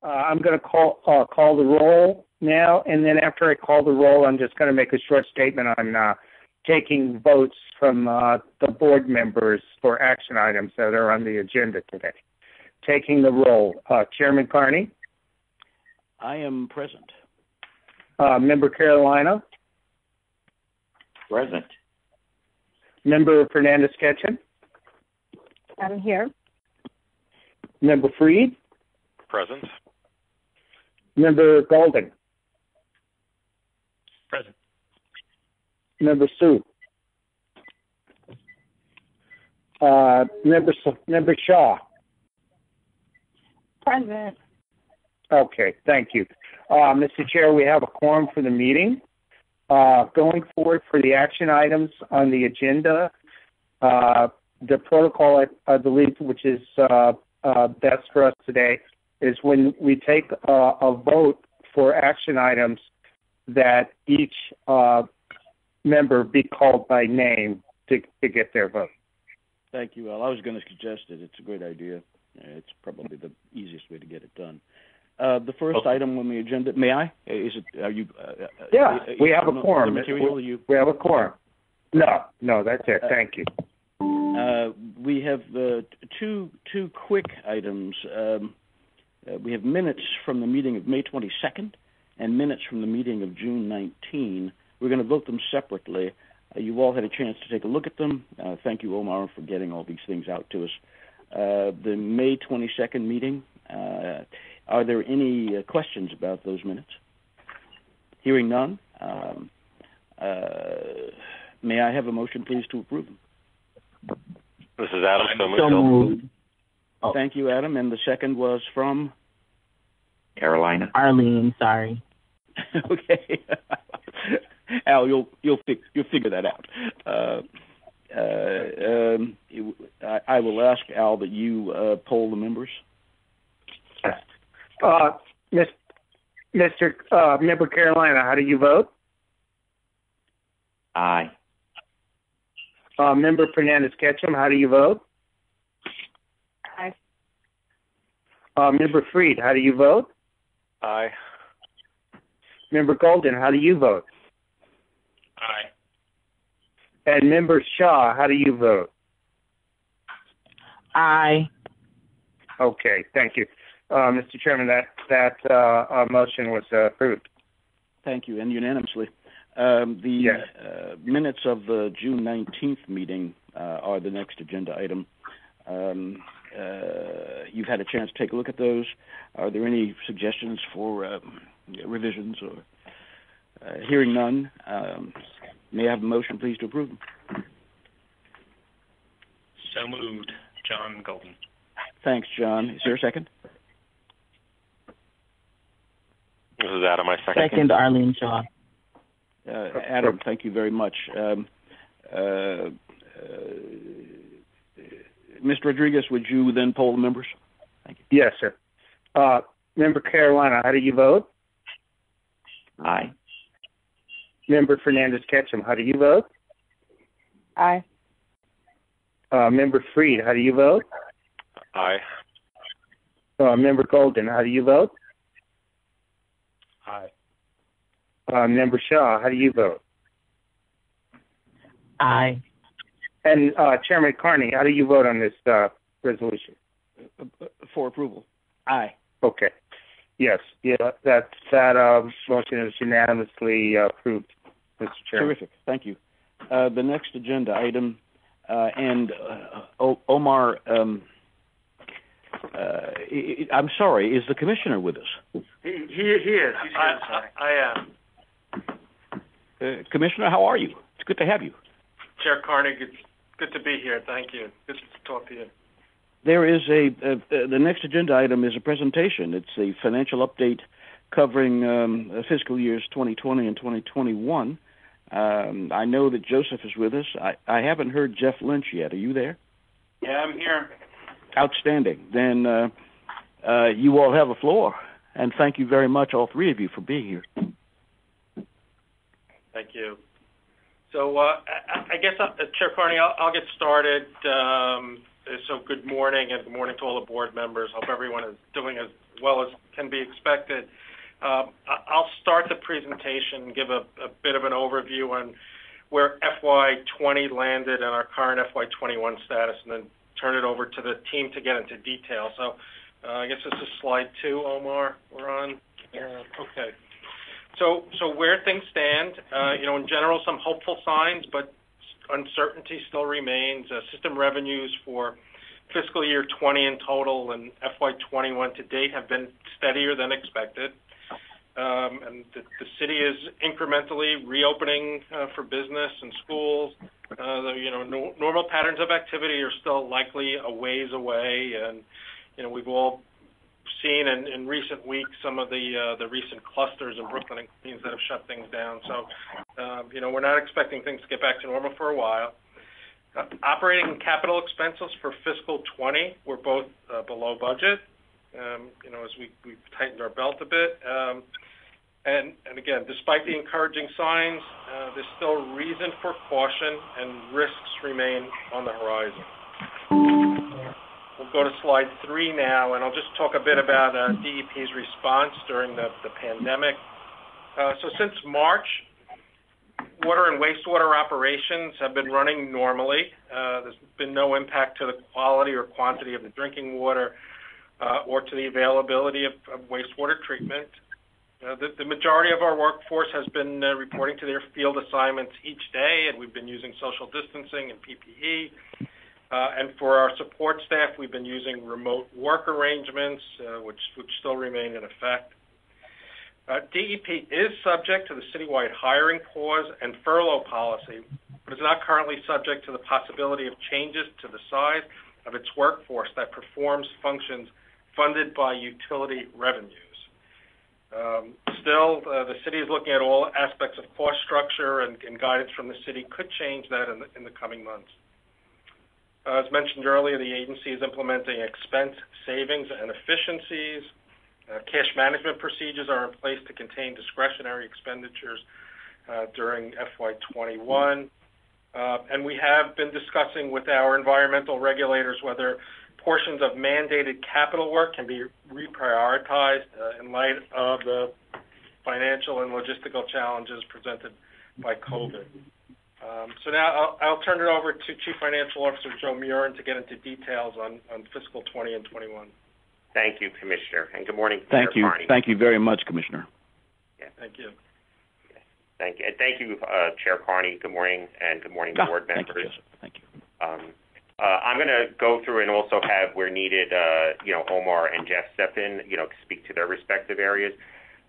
I'm going to call the roll now, and then after I call the roll, I'm just going to make a short statement on taking votes from the board members for action items that are on the agenda today. Taking the roll, Chairman Carney? I am present. Member Carolina? Present. Member Fernandez-Ketchum? I'm here. Member Freed? Present. Member Golden? Present. Member Sue? Member Shaw? Present. Okay, thank you. Mr. Chair, we have a quorum for the meeting. Going forward for the action items on the agenda, the protocol, I believe, which is best for us today, is when we take a vote for action items that each member be called by name to get their vote. Thank you, Al. I was going to suggest it. It's a great idea. It's probably the easiest way to get it done. The first item on the agenda, may I? Is it? Are you? Yeah, we have a quorum. We have a quorum. No, that's it. Thank you. We have two quick items. We have minutes from the meeting of May 22nd and minutes from the meeting of June 19. We're going to vote them separately. You all had a chance to take a look at them. Thank you, Omar, for getting all these things out to us. The May 22nd meeting, are there any questions about those minutes? Hearing none, may I have a motion, please, to approve them? This is Adam. So moved. Oh. Thank you, Adam. And the second was from? Carolina. Arlene, sorry. Okay. Al, you'll figure that out. I will ask Al that you poll the members. Mr. Member Carolina, how do you vote? Aye. Member Fernandez-Ketchum, how do you vote? Aye. Member Freed, how do you vote? Aye. Member Golden, how do you vote? Aye. And Member Shaw, how do you vote? Aye. Okay, thank you. Mr. Chairman, that motion was approved. Thank you, and unanimously. Minutes of the June 19th meeting are the next agenda item. You've had a chance to take a look at those. Are there any suggestions for revisions? Or hearing none, may I have a motion, please, to approve them? So moved. John Golden. Thanks, John. Is there a second? This is Adam. I second. Second, Arlene Shaw. Adam, thank you very much. Mr. Rodriguez, would you then poll the members? Thank you. Yes, sir. Member Carolina, how do you vote? Aye. Member Fernandez-Ketchum, how do you vote? Aye. Member Freed, how do you vote? Aye. Member Golden, how do you vote? Aye. Member Shaw, how do you vote? Aye. And Chairman Carney, how do you vote on this resolution? For approval. Aye. Okay. Yes. Yeah. That motion is unanimously approved, Mr. Chairman. Terrific. Thank you. The next agenda item, Omar, I'm sorry, is the commissioner with us? He is. I am. Commissioner, how are you? It's good to have you. Chair Carney, it's good to be here. Thank you. Good to talk to you. There is the next agenda item is a presentation. It's a financial update covering fiscal years 2020 and 2021. I know that Joseph is with us. I haven't heard Jeff Lynch yet. Are you there? Yeah, I'm here. Outstanding. Then you all have a floor. And thank you very much, all three of you, for being here. Thank you. So I guess, Chair Carney, I'll get started. So good morning, and good morning to all the board members. Hope everyone is doing as well as can be expected. I'll start the presentation and give a bit of an overview on where FY20 landed and our current FY21 status, and then turn it over to the team to get into detail. So I guess this is slide 2, Omar, we're on. Okay. So where things stand, in general, some hopeful signs, but uncertainty still remains. System revenues for fiscal year 20 in total and FY21 to date have been steadier than expected. And the city is incrementally reopening for business and schools. Normal patterns of activity are still likely a ways away, and we've all seen in recent weeks some of the recent clusters in Brooklyn and Queens that have shut things down. So, we're not expecting things to get back to normal for a while. Operating and capital expenses for fiscal 20 were both below budget, as we've tightened our belt a bit. And again, despite the encouraging signs, there's still reason for caution and risks remain on the horizon. We'll go to slide 3 now, and I'll just talk a bit about DEP's response during the pandemic. So since March, water and wastewater operations have been running normally. There's been no impact to the quality or quantity of the drinking water or to the availability of wastewater treatment. The majority of our workforce has been reporting to their field assignments each day, and we've been using social distancing and PPE. And for our support staff, we've been using remote work arrangements, which still remain in effect. DEP is subject to the citywide hiring pause and furlough policy, but is not currently subject to the possibility of changes to the size of its workforce that performs functions funded by utility revenues. Still, the city is looking at all aspects of cost structure, and guidance from the city could change that in the coming months. As mentioned earlier, the agency is implementing expense savings and efficiencies. Cash management procedures are in place to contain discretionary expenditures during FY21. And we have been discussing with our environmental regulators whether portions of mandated capital work can be reprioritized in light of the financial and logistical challenges presented by COVID. So now I'll turn it over to Chief Financial Officer Joe Murin to get into details on fiscal 20 and 21. Thank you, Commissioner, and good morning, Thank you. Carney. Thank you very much, Commissioner. Yeah. Thank you. Thank you. And thank you, Chair Carney. Good morning, and good morning, board members. Thank you, Joseph. Thank you. I'm going to go through and also have, where needed, Omar and Jeff step in, to speak to their respective areas.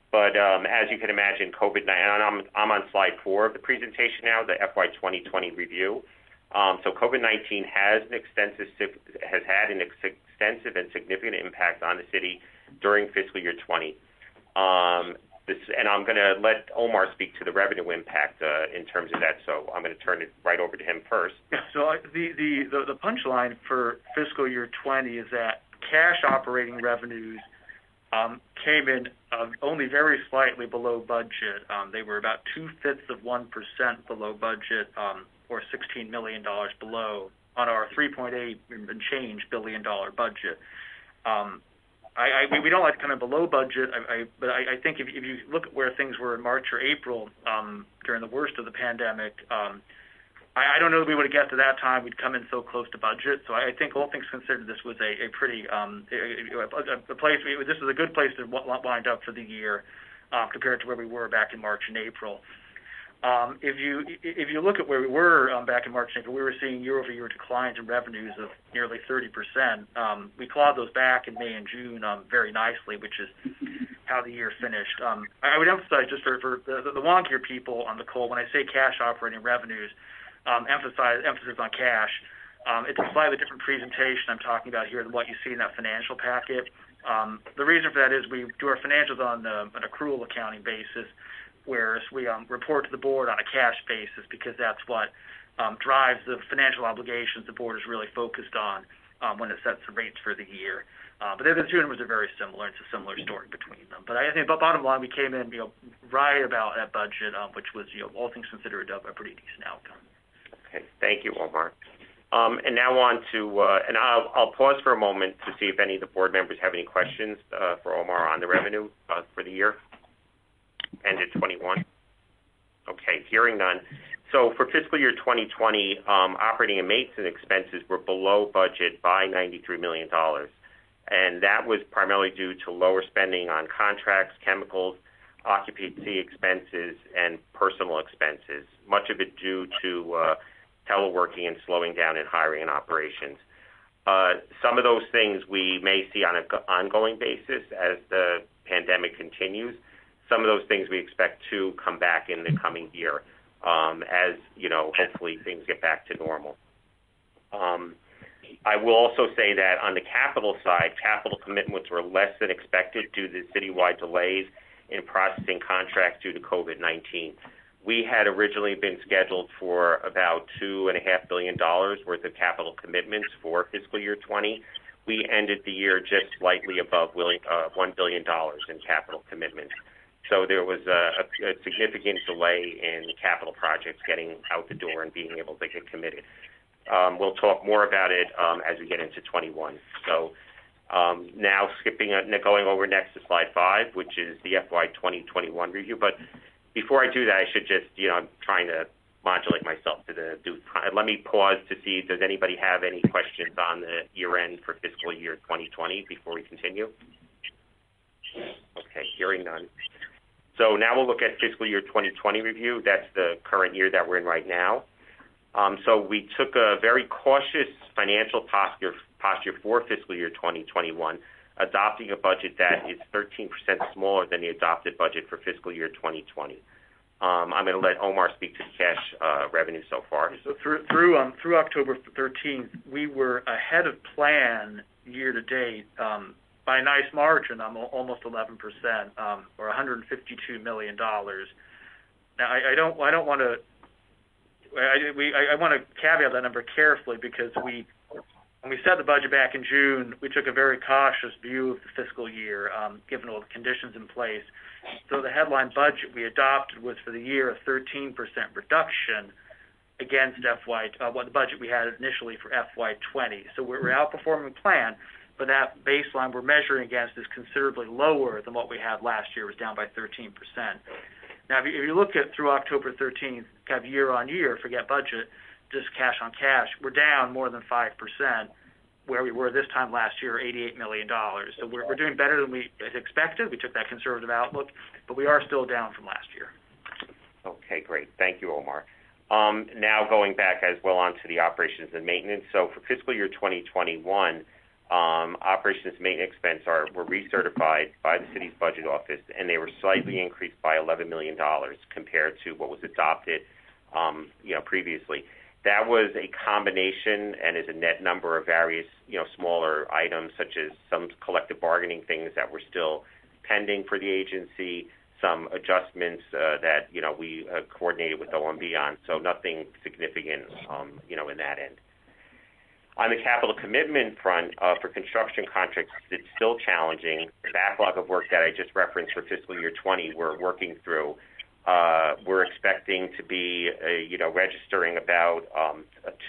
But as you can imagine, COVID-19, and I'm on slide 4 of the presentation now, the FY 2020 review. So COVID-19 has had an extensive and significant impact on the city during fiscal year 20. And I'm going to let Omar speak to the revenue impact in terms of that. So I'm going to turn it right over to him first. Yeah. So the punchline for fiscal year 20 is that cash operating revenues came in only very slightly below budget. They were about 0.2% below budget, or $16 million below on our $3.8 and change billion budget. We don't like to come in below budget, but I think if you look at where things were in March or April during the worst of the pandemic, I don't know that we would have guessed at that time we'd come in so close to budget. So I think all things considered, this was a pretty a place. This was a good place to wind up for the year compared to where we were back in March and April. If you look at where we were back in March and April, we were seeing year-over-year declines in revenues of nearly 30%. We clawed those back in May and June very nicely, which is how the year finished. I would emphasize, just for the wonkier people on the call, when I say cash operating revenues, emphasis on cash. It's a slightly different presentation I'm talking about here than what you see in that financial packet. The reason for that is we do our financials on an accrual accounting basis, whereas we report to the board on a cash basis, because that's what drives the financial obligations the board is really focused on when it sets the rates for the year. But the two numbers are very similar. It's a similar story between them. But I think, bottom line, we came in, right about that budget, which was, all things considered, a pretty decent outcome. Okay, thank you, Omar. And now on to, and I'll pause for a moment to see if any of the board members have any questions for Omar on the revenue for the year ended 21. Okay, hearing none. So for fiscal year 2020, operating and maintenance expenses were below budget by $93 million. And that was primarily due to lower spending on contracts, chemicals, occupancy expenses, and personal expenses, much of it due to teleworking and slowing down in hiring and operations. Some of those things we may see on an ongoing basis as the pandemic continues. Some of those things we expect to come back in the coming year as, hopefully things get back to normal. I will also say that on the capital side, capital commitments were less than expected due to the citywide delays in processing contracts due to COVID-19. We had originally been scheduled for about $2.5 billion worth of capital commitments for fiscal year 20. We ended the year just slightly above $1 billion in capital commitments. So there was a significant delay in capital projects getting out the door and being able to get committed. We'll talk more about it as we get into 21. So now going over next to slide 5, which is the FY 2021 review. But before I do that, I should just, I'm trying to modulate myself let me pause to see, does anybody have any questions on the year end for fiscal year 2020 before we continue? Okay, hearing none. So now we'll look at fiscal year 2020 review. That's the current year that we're in right now. So we took a very cautious financial posture for fiscal year 2021, adopting a budget that is 13% smaller than the adopted budget for fiscal year 2020. I'm going to let Omar speak to the cash revenue so far. So through October 13th, we were ahead of plan year to date by a nice margin, almost 11%, or $152 million. Now, I want to caveat that number carefully because when we set the budget back in June, we took a very cautious view of the fiscal year, given all the conditions in place. So the headline budget we adopted was for the year a 13% reduction against the budget we had initially for FY 20. So we're outperforming plan, but that baseline we're measuring against is considerably lower than what we had last year. It was down by 13%. Now, if you look at through October 13th, kind of year on year, forget budget, just cash on cash, we're down more than 5%, where we were this time last year, $88 million. So we're doing better than we expected. We took that conservative outlook, but we are still down from last year. Okay, great. Thank you, Omar. Now going back as well onto the operations and maintenance. So for fiscal year 2021, operations and maintenance expense were recertified by the city's budget office, and they were slightly increased by $11 million compared to what was adopted, previously. That was a combination and is a net number of various, smaller items, such as some collective bargaining things that were still pending for the agency, some adjustments that, we coordinated with OMB on. So nothing significant, in that end. On the capital commitment front, for construction contracts, it's still challenging. The backlog of work that I just referenced for fiscal year 20, we're working through. We're expecting to be, registering about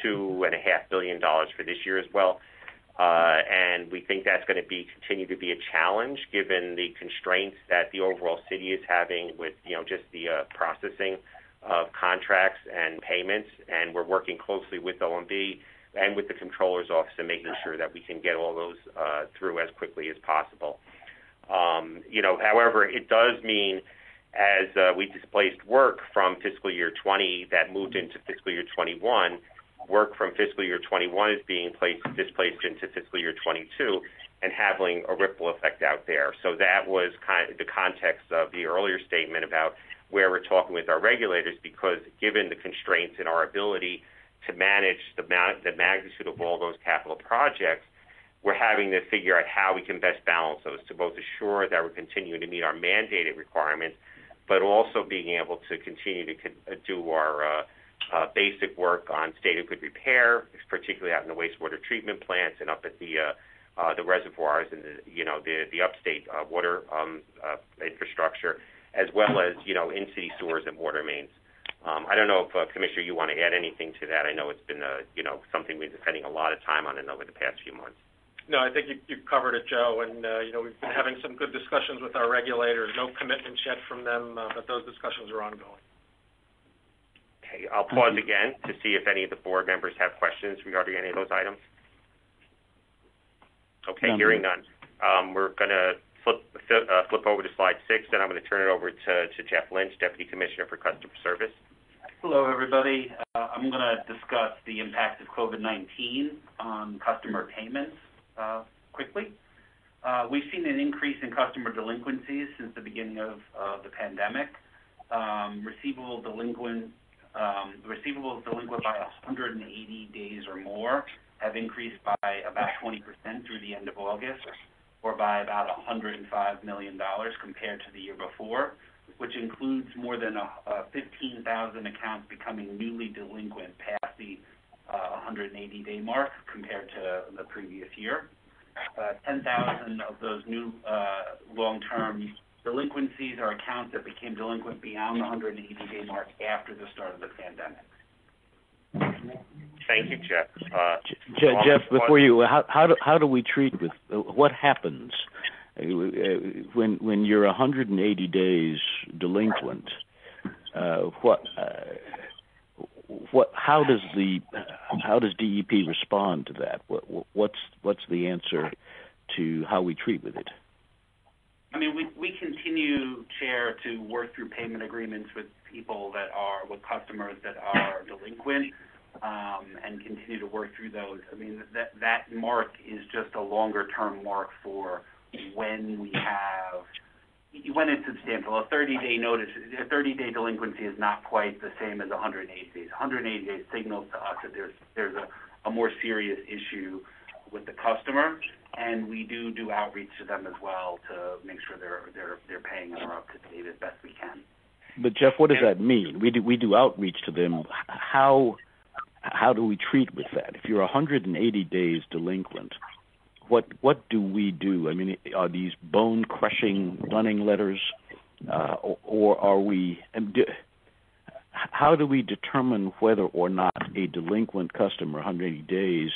$2.5 billion for this year as well. And we think that's going to continue to be a challenge given the constraints that the overall city is having with, just the processing of contracts and payments. And we're working closely with OMB and with the Comptroller's Office and making sure that we can get all those through as quickly as possible. However, it does mean as we displaced work from fiscal year 20 that moved into fiscal year 21, work from fiscal year 21 is being displaced into fiscal year 22 and having a ripple effect out there. So that was kind of the context of the earlier statement about where we're talking with our regulators, because given the constraints in our ability to manage the magnitude of all those capital projects, we're having to figure out how we can best balance those to both assure that we're continuing to meet our mandated requirements, but also being able to continue to do our basic work on state of good repair, particularly out in the wastewater treatment plants and up at the reservoirs and the upstate water infrastructure, as well as in city sewers and water mains. I don't know if, Commissioner, you want to add anything to that. I know it's been, something we've been spending a lot of time on over the past few months. No, I think you've covered it, Joe, and, we've been having some good discussions with our regulators. No commitments yet from them, but those discussions are ongoing. Okay, I'll pause again to see if any of the board members have questions regarding any of those items. Okay, hearing none. We're going to flip over to slide 6, and I'm going to turn it over to Jeff Lynch, Deputy Commissioner for Customer Service. Hello, everybody. I'm going to discuss the impact of COVID-19 on customer payments quickly. We've seen an increase in customer delinquencies since the beginning of the pandemic. Receivables delinquent by 180 days or more have increased by about 20% through the end of August, or by about $105 million compared to the year before, which includes more than 15,000 accounts becoming newly delinquent past the 180-day mark compared to the previous year. 10,000 of those new long-term delinquencies are accounts that became delinquent beyond the 180-day mark after the start of the pandemic. Thank you, Jeff. Jeff, before you, how do we treat with what happens when you're 180 days delinquent? How does DEP respond to that? What's the answer to how we treat with it? I mean, we continue, Chair, to work through payment agreements with customers that are delinquent, and continue to work through those. I mean, that mark is just a longer-term mark for when it's substantial. A 30-day delinquency is not quite the same as 180 days. 180 days signals to us that there's a more serious issue with the customer, and we do outreach to them as well to make sure they're paying and are up to date as best we can. But Jeff, what does that mean? We do outreach to them. How do we treat with that? If you're 180 days delinquent, what do we do? I mean, are these bone-crushing dunning letters, or are we? How do we determine whether or not a delinquent customer, 180 days,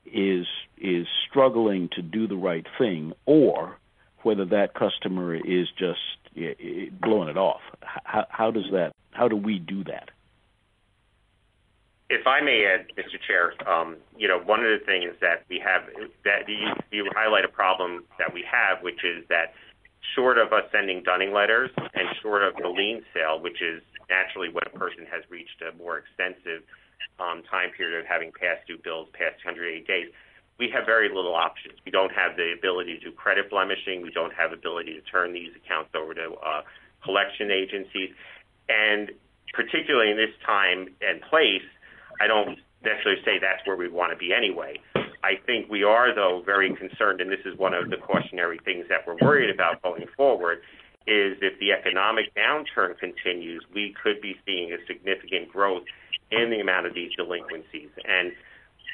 is struggling to do the right thing, or whether that customer is just blowing it off? How do we do that? If I may add, Mr. Chair, one of the things that we have, that you highlight a problem that we have, which is that short of us sending dunning letters and short of the lien sale, which is naturally when a person has reached a more extensive time period of having past due bills past 180 days, we have very little options. We don't have the ability to do credit blemishing. We don't have the ability to turn these accounts over to collection agencies. And particularly in this time and place, I don't necessarily say that's where we want to be anyway. I think we are, though, very concerned, and this is one of the cautionary things that we're worried about going forward, is if the economic downturn continues, we could be seeing a significant growth in the amount of these delinquencies. And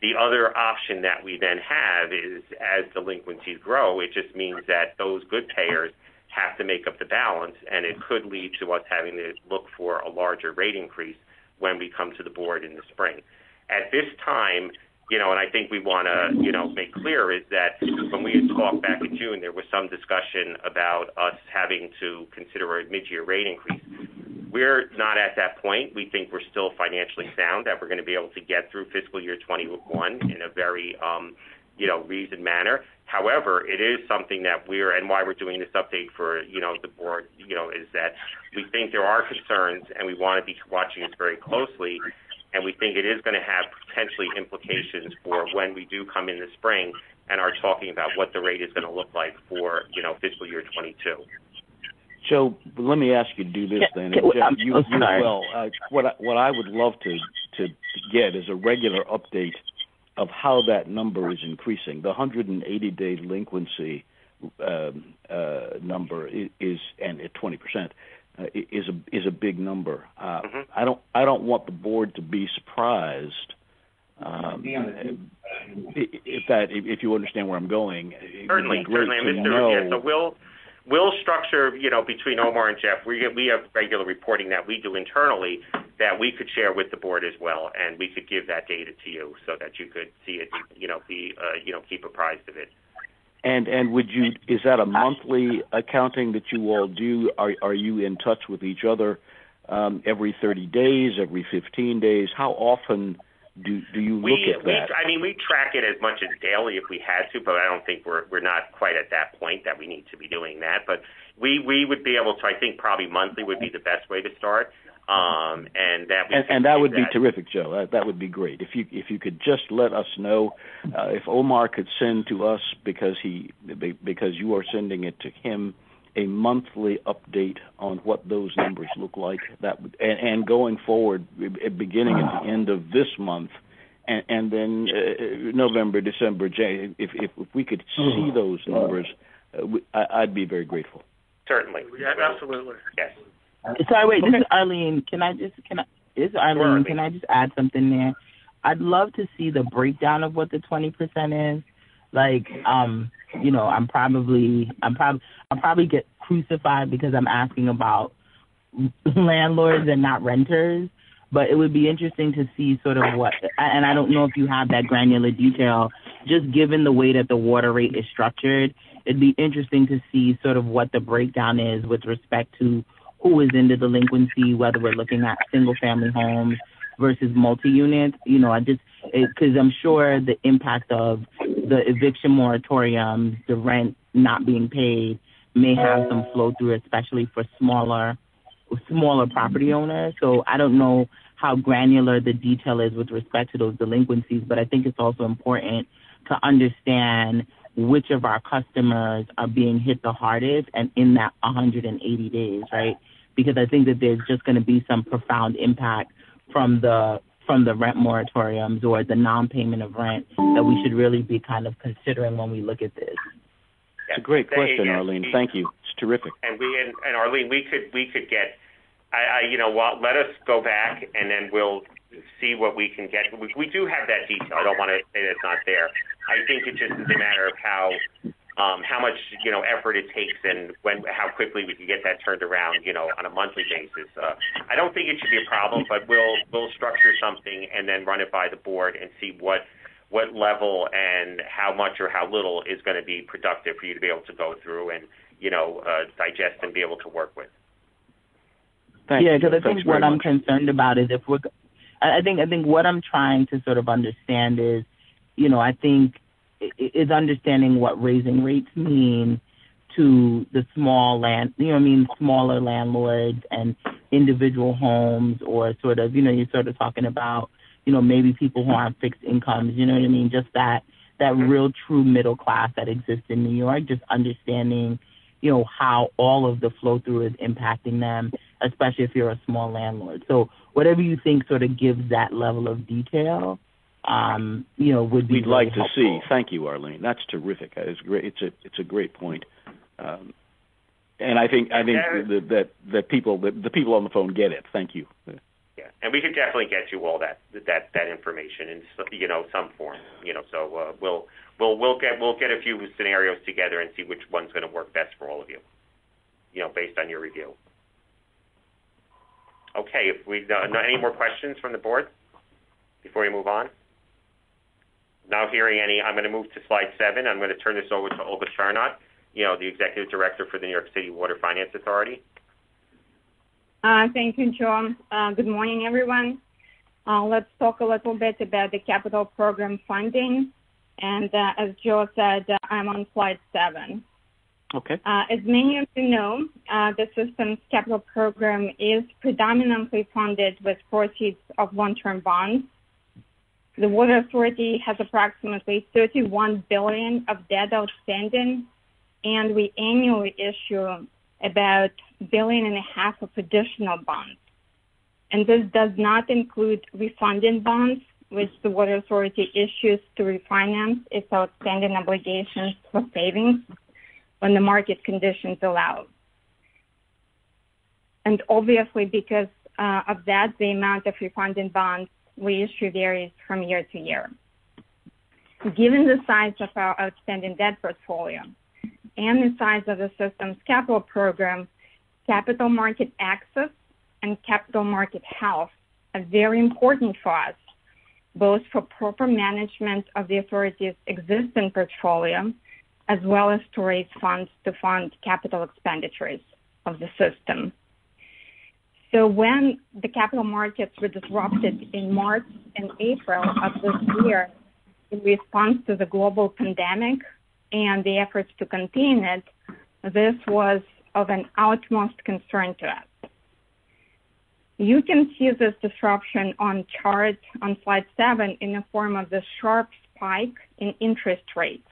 the other option that we then have is, as delinquencies grow, it just means that those good payers have to make up the balance, and it could lead to us having to look for a larger rate increase when we come to the board in the spring. At this time, and I think we want to, make clear is that when we had talked back in June, there was some discussion about us having to consider a mid-year rate increase. We're not at that point. We think we're still financially sound, that we're going to be able to get through fiscal year 21 in a very, reasoned manner. However, it is something that and why we're doing this update for, the board, is that we think there are concerns and we want to be watching this very closely. And we think it is going to have potentially implications for when we do come in the spring and are talking about what the rate is going to look like for, fiscal year 22. Joe, let me ask you to do this then. Jeff, you as well. What I would love to get is a regular update of how that number is increasing. The 180-day delinquency number is, and at 20%, is a big number. I don't want the board to be surprised. If you understand where I'm going. Certainly. So we'll structure, between Omar and Jeff. We have regular reporting that we do internally, that we could share with the board as well, and we could give that data to you so that you could see it, keep apprised of it. And would you? Is that a monthly accounting that you all do? Are you in touch with each other every 30 days, every 15 days? How often do you look at that? We track it as much as daily if we had to, but I don't think we're not quite at that point that we need to be doing that. But we would be able to. I think probably monthly would be the best way to start. And that would be terrific, Joe. That would be great. If you could just let us know, if Omar could send to us because you are sending it to him, a monthly update on what those numbers look like. That would, and going forward, beginning at the end of this month, and then November, December, January. If we could see those numbers, I'd be very grateful. Certainly. Yeah, absolutely. Yes. Sorry, wait. This is Arlene. Can I just add something there? I'd love to see the breakdown of what the 20% is. Like, I'll probably get crucified because I'm asking about landlords and not renters. But it would be interesting to see sort of what, and I don't know if you have that granular detail. Just given the way that the water rate is structured, it'd be interesting to see sort of what the breakdown is with respect to who is into delinquency, whether we're looking at single-family homes versus multi-units. Because I'm sure the impact of the eviction moratoriums, the rent not being paid, may have some flow-through, especially for smaller property owners. So I don't know how granular the detail is with respect to those delinquencies, but I think it's also important to understand which of our customers are being hit the hardest and in that 180 days, right? Because I think that there's just going to be some profound impact from the rent moratoriums or the non-payment of rent that we should really be kind of considering when we look at this. It's a great question, Arlene. Thank you. It's terrific. And Arlene, we could get. Let us go back and then we'll see what we can get. We do have that detail. I don't want to say that it's not there. I think it just is a matter of how much effort it takes and how quickly we can get that turned around on a monthly basis. I don't think it should be a problem, but we'll structure something and then run it by the board and see what level and how much or how little is going to be productive for you to be able to go through and digest and be able to work with. Because I think what I'm concerned about is I think what I'm trying to sort of understand is, I think is understanding what raising rates mean to the smaller landlords and individual homes, or sort of, you're sort of talking about, maybe people who aren't fixed incomes, just that real true middle class that exists in New York, just understanding, how all of the flow through is impacting them, especially if you're a small landlord. So whatever you think sort of gives that level of detail, would be we'd like helpful. to see. Thank you, Arlene. That's terrific. It's great. It's a great point. And I think that people on the phone get it. Thank you. Yeah, and we could definitely get you all that information in some form. So we'll get a few scenarios together and see which one's going to work best for all of you. Based on your review. Okay, if we any more questions from the board before we move on. Not hearing any, I'm going to move to slide 7. I'm going to turn this over to Olga Charnot, the Executive Director for the New York City Water Finance Authority. Thank you, John. Good morning, everyone. Let's talk a little bit about the capital program funding. And as Joe said, I'm on slide 7. Okay. As many of you know, the system's capital program is predominantly funded with proceeds of long-term bonds. The Water Authority has approximately $31 billion of debt outstanding, and we annually issue about $1.5 billion of additional bonds. And this does not include refunding bonds, which the Water Authority issues to refinance its outstanding obligations for savings when the market conditions allow. And obviously, because of that, the amount of refunding bonds we issue varies from year to year. Given the size of our outstanding debt portfolio and the size of the system's capital program, capital market access and capital market health are very important for us, both for proper management of the authority's existing portfolio, as well as to raise funds to fund capital expenditures of the system. So when the capital markets were disrupted in March and April of this year in response to the global pandemic and the efforts to contain it, this was of an utmost concern to us. You can see this disruption on chart on slide 7 in the form of the sharp spike in interest rates.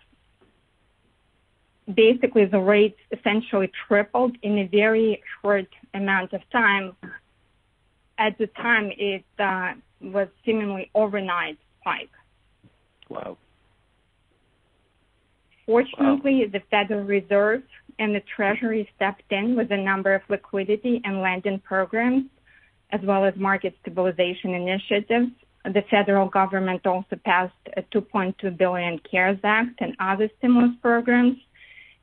Basically, the rates essentially tripled in a very short amount of time. At the time, it was seemingly overnight spike. Wow. Fortunately, the Federal Reserve and the Treasury stepped in with a number of liquidity and lending programs, as well as market stabilization initiatives. The federal government also passed a $2.2 billion CARES Act and other stimulus programs,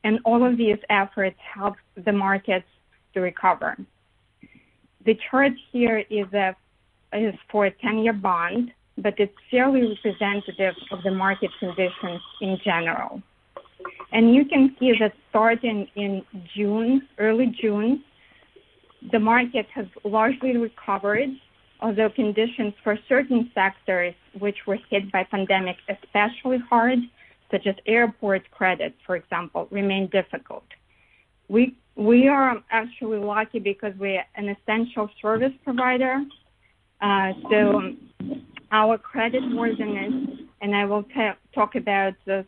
and all of these efforts helped the markets to recover. The chart here is for a 10-year bond, but it's fairly representative of the market conditions in general. And you can see that starting in June, early June, the market has largely recovered, although conditions for certain sectors which were hit by pandemic especially hard, such as airport credit, for example, remain difficult. We are actually lucky because we're an essential service provider. So our credit worthiness, and I will talk about this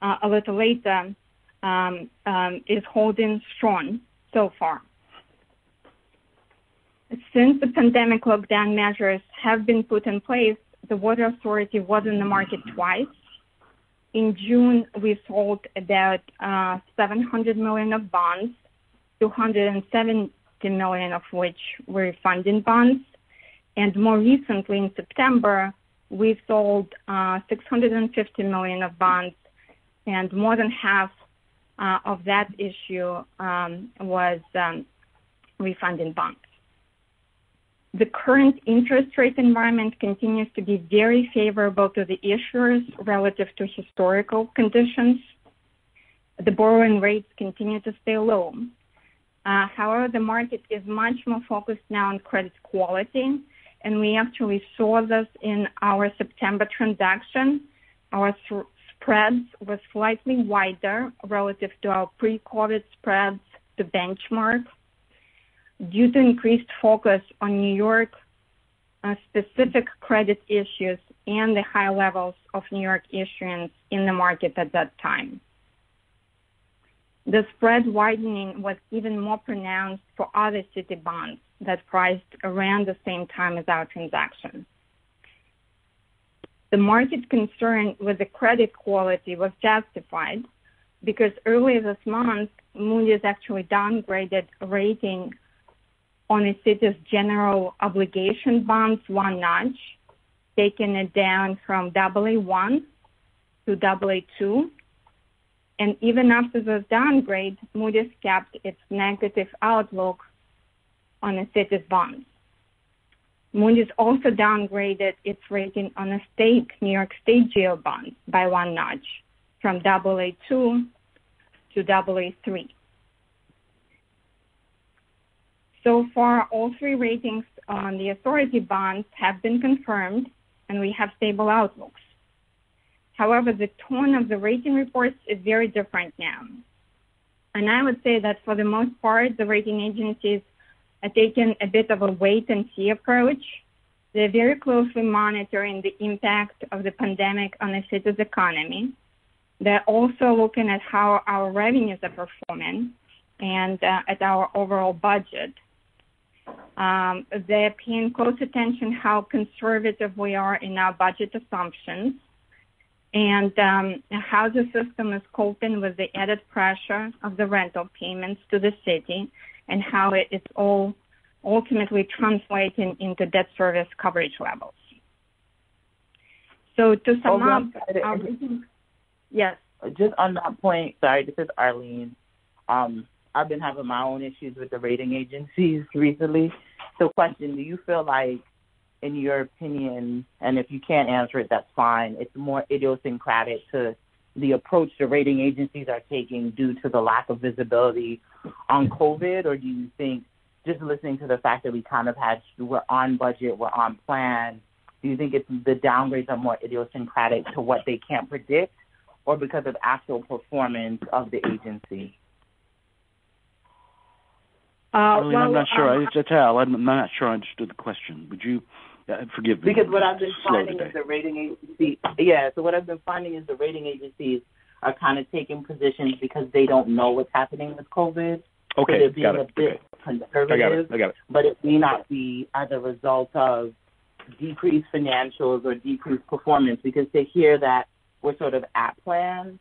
a little later, is holding strong so far. Since the pandemic lockdown measures have been put in place, the Water Authority was in the market twice. In June, we sold about $700 million of bonds, $270 million of which were funding bonds. And more recently, in September, we sold $650 million of bonds, and more than half of that issue was refunding bonds. The current interest rate environment continues to be very favorable to the issuers relative to historical conditions. The borrowing rates continue to stay low. However, the market is much more focused now on credit quality, and we actually saw this in our September transaction. Our spreads were slightly wider relative to our pre-COVID spreads to benchmark, due to increased focus on New York specific credit issues and the high levels of New York issuance in the market at that time. The spread widening was even more pronounced for other city bonds that priced around the same time as our transaction. The market concern with the credit quality was justified because earlier this month, Moody's actually downgraded a rating on a city's general obligation bonds one notch, taking it down from AA1 to AA2. And even after this downgrade, Moody's kept its negative outlook on the city's bonds. Moody's also downgraded its rating on the New York State GO bonds by one notch, from AA2 to AA3. So far, all three ratings on the authority bonds have been confirmed, and we have stable outlooks. However, the tone of the rating reports is very different now. And I would say that for the most part, the rating agencies are taking a bit of a wait-and-see approach. They're very closely monitoring the impact of the pandemic on the city's economy. They're also looking at how our revenues are performing and at our overall budget. They're paying close attention how conservative we are in our budget assumptions and how the system is coping with the added pressure of the rental payments to the city and how it's all ultimately translating into debt service coverage levels. So to sum up, yes. Just on that point, sorry, this is Arlene. I've been having my own issues with the rating agencies recently. So question, do you feel like in your opinion, and if you can't answer it, that's fine, it's more idiosyncratic to the approach the rating agencies are taking due to the lack of visibility on COVID, or do you think, just listening to the fact that we're on budget, we're on plan, do you think the downgrades are more idiosyncratic to what they can't predict, or because of actual performance of the agency? I'm not sure. It's Al. I'm not sure I understood the question. Would you forgive me? Because what I've been finding is the rating agency. Yeah. So what I've been finding is the rating agencies are kind of taking positions because they don't know what's happening with COVID. Okay, so they're being got it. a bit conservative. I got it. But it may not be as a result of decreased financials or decreased performance, because they hear that we're sort of at plan.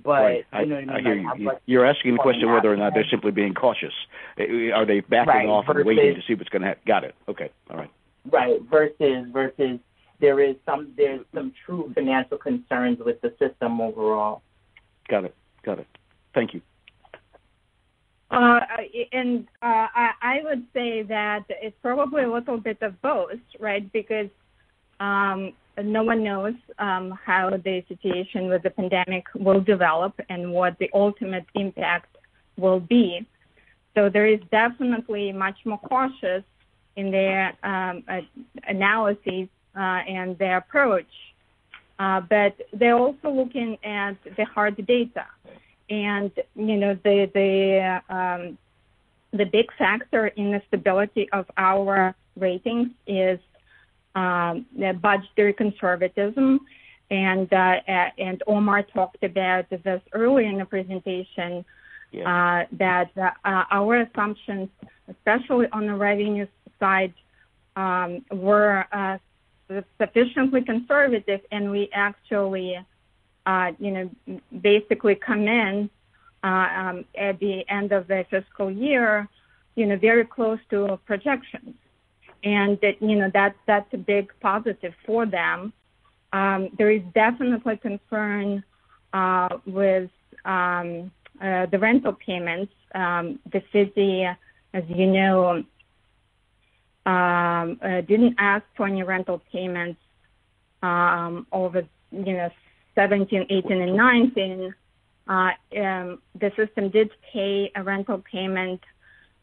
But right. you know what I mean? I hear you. You're asking the question whether or not they're simply being cautious. Are they backing off and waiting to see what's going to happen? Got it. Okay. All right. Right. Versus there's some true financial concerns with the system overall. Got it. Thank you. I would say that it's probably a little bit of both, right? Because no one knows how the situation with the pandemic will develop and what the ultimate impact will be. So there is definitely much more cautious in their analyses and their approach. But they're also looking at the hard data. And, you know, the big factor in the stability of our ratings is the budgetary conservatism, and Omar talked about this earlier in the presentation. Yeah. That our assumptions, especially on the revenue side, were sufficiently conservative, and we actually, basically come in at the end of the fiscal year, very close to projections. And that's a big positive for them. There is definitely concern with the rental payments. The city, as you know, didn't ask for any rental payments over 17, 18, and 19. The system did pay a rental payment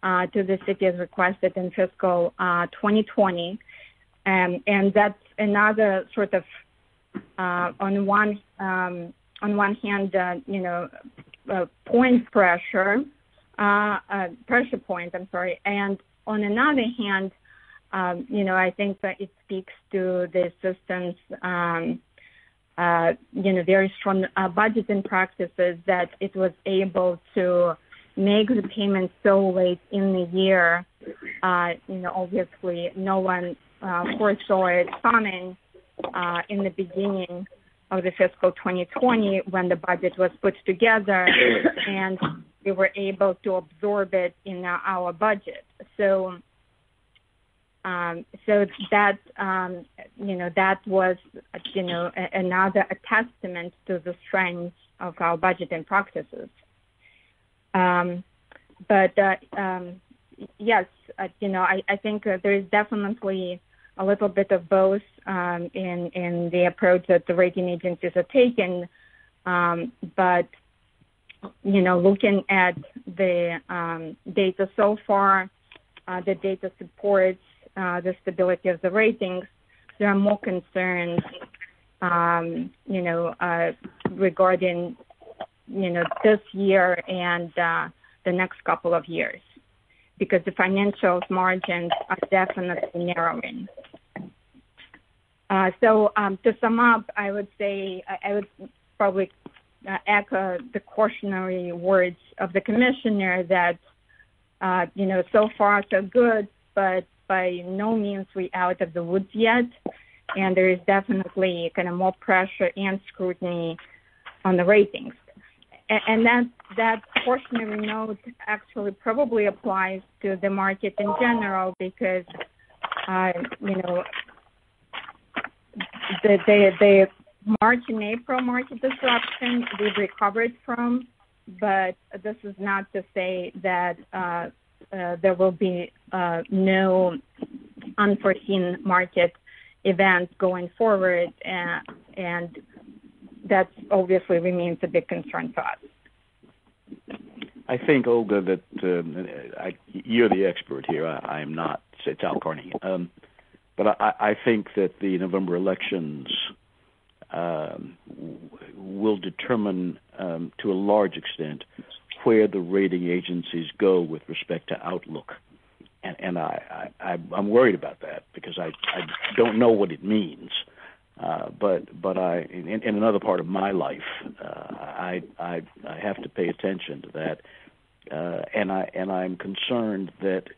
to the city as requested in fiscal 2020, and that's another sort of on one hand, point pressure point. I'm sorry, and on another hand, I think that it speaks to the system's very strong budgeting practices, that it was able to make the payments so late in the year. Obviously, no one foresaw it coming in the beginning of the fiscal 2020 when the budget was put together, and we were able to absorb it in our budget. So that that was another testament to the strength of our budgeting practices. Yes, I think there is definitely a little bit of both in the approach that the rating agencies are taking. But looking at the data so far, the data supports the stability of the ratings. There are more concerns, regarding, this year and the next couple of years, because the financial margins are definitely narrowing. So to sum up, I would say I would probably echo the cautionary words of the commissioner that, so far so good, but by no means we out of the woods yet, and there is definitely kind of more pressure and scrutiny on the ratings. And that cautionary note actually probably applies to the market in general, because, the March and April market disruption we've recovered from, but this is not to say that there will be no unforeseen market events going forward, and that obviously remains a big concern to us. I think, Olga, that you're the expert here. I am not. It's Al Carney. But I think that the November elections will determine, to a large extent, where the rating agencies go with respect to outlook. And I'm worried about that because I don't know what it means. But I, in another part of my life, I have to pay attention to that, and I'm concerned that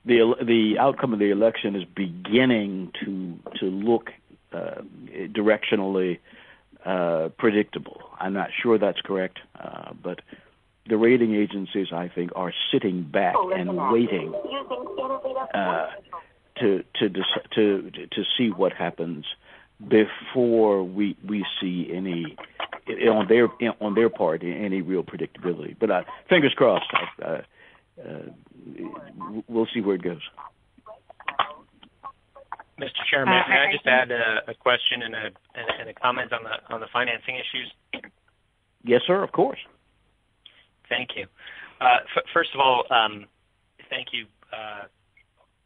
the outcome of the election is beginning to look directionally predictable. I'm not sure that's correct, but the rating agencies, I think, are sitting back and waiting to see what happens before we see any on their part any real predictability. But fingers crossed. We'll see where it goes. Mr. Chairman, may I just add a question and a comment on the financing issues? Yes, sir. Of course. Thank you. First of all, thank you,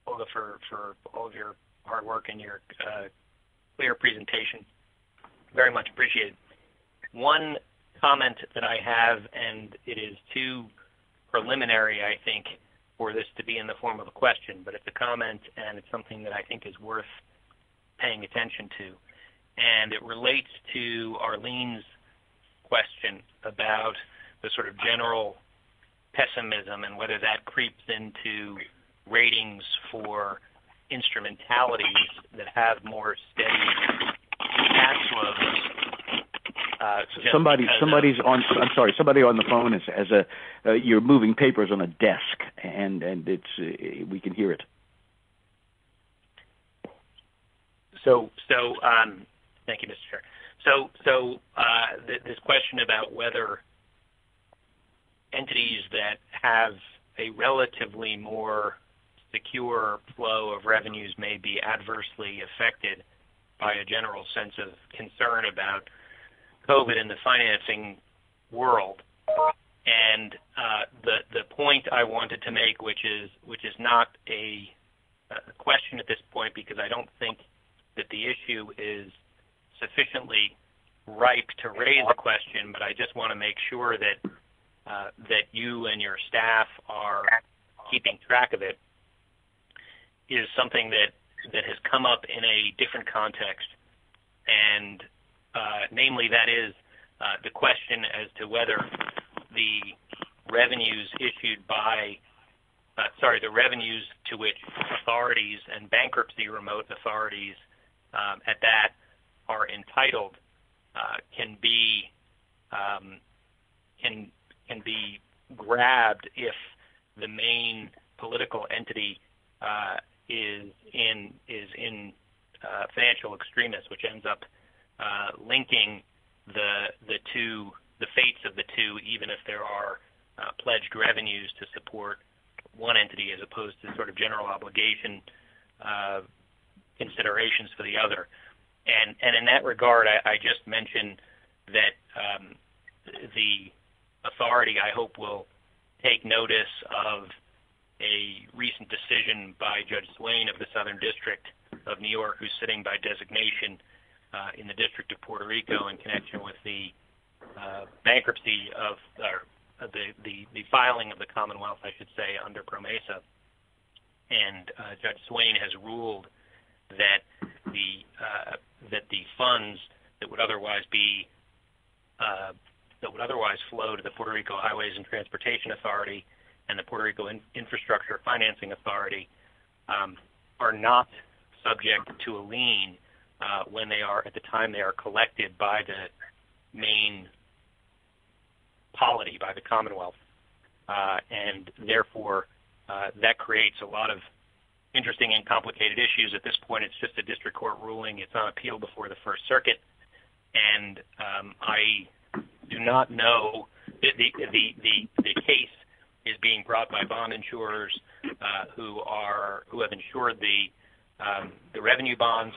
Olga, for all of your hard work and your clear presentation. Very much appreciated. One comment that I have, and it is too preliminary, I think, for this to be in the form of a question, but it's a comment and it's something that I think is worth paying attention to. And it relates to Arlene's question about the sort of general pessimism and whether that creeps into ratings for instrumentalities that have more steady cash flows. Somebody on the phone has you're moving papers on a desk, and it's we can hear it. So thank you, Mr. Chair. So this question about whether entities that have a relatively more secure flow of revenues may be adversely affected by a general sense of concern about COVID in the financing world. And the point I wanted to make, which is not a question at this point, because I don't think that the issue is sufficiently ripe to raise a question, but I just want to make sure that that you and your staff are keeping track of it, is something that has come up in a different context, and namely that is the question as to whether the revenues issued by the revenues to which authorities and bankruptcy remote authorities at that are entitled can be grabbed if the main political entity is in financial extremis, which ends up linking the fates of the two, even if there are pledged revenues to support one entity as opposed to sort of general obligation considerations for the other. And in that regard, I just mentioned that the authority, I hope, will take notice of a recent decision by Judge Swain of the Southern District of New York, who's sitting by designation in the District of Puerto Rico in connection with the bankruptcy of the filing of the Commonwealth, I should say, under PROMESA. And Judge Swain has ruled that the funds that would otherwise flow to the Puerto Rico Highways and Transportation Authority and the Puerto Rico Infrastructure Financing Authority are not subject to a lien when they are, at the time they are collected by the main polity, by the Commonwealth. And therefore, that creates a lot of interesting and complicated issues. At this point, it's just a district court ruling. It's on appeal before the First Circuit. And I do not know the case is being brought by bond insurers who have insured the revenue bonds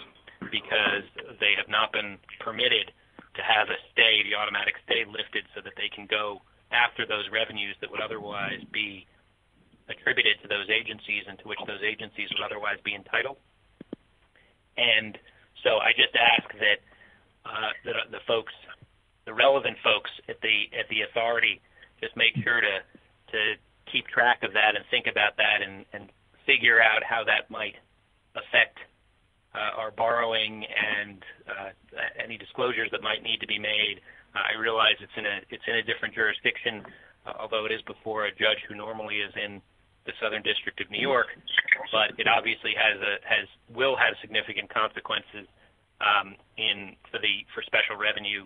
because they have not been permitted to have the automatic stay lifted so that they can go after those revenues that would otherwise be attributed to those agencies and to which those agencies would otherwise be entitled. And so I just ask that the relevant folks at the authority just make sure to keep track of that and think about that and figure out how that might affect our borrowing and any disclosures that might need to be made. I realize it's in a different jurisdiction, although it is before a judge who normally is in the Southern District of New York, but it obviously will have significant consequences for special revenue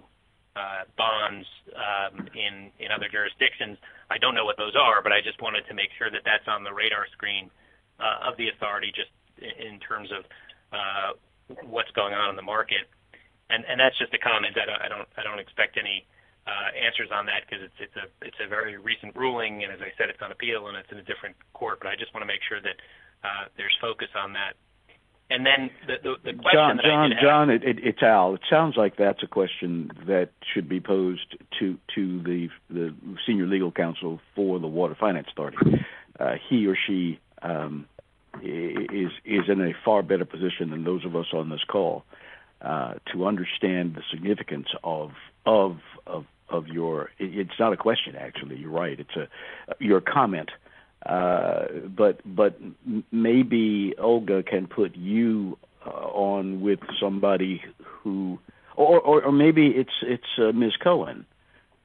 bonds in other jurisdictions. I don't know what those are, but I just wanted to make sure that that's on the radar screen of the authority, just in terms of what's going on in the market. And that's just a comment. I don't expect any answers on that because it's a very recent ruling, and as I said, it's on appeal and it's in a different court. But I just want to make sure that there's focus on that. And then the question it's Al. It sounds like that's a question that should be posed to the senior legal counsel for the Water Finance Authority. He or she is in a far better position than those of us on this call to understand the significance of your. It's not a question, actually. You're right. It's your comment. But maybe Olga can put you on with somebody who, or maybe it's Ms. Cohen.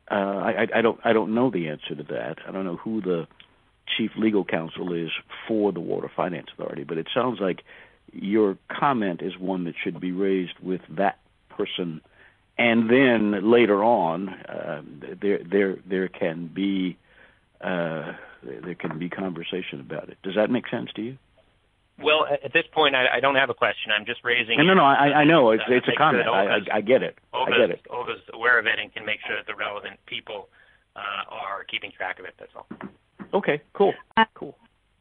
I don't know the answer to that. I don't know who the chief legal counsel is for the Water Finance Authority, but it sounds like your comment is one that should be raised with that person, and then later on there can be conversation about it. Does that make sense to you? Well, at this point, I don't have a question. I'm just raising. No. I know it's a comment. I get it. Olga's aware of it and can make sure that the relevant people are keeping track of it. That's all. Okay. Cool.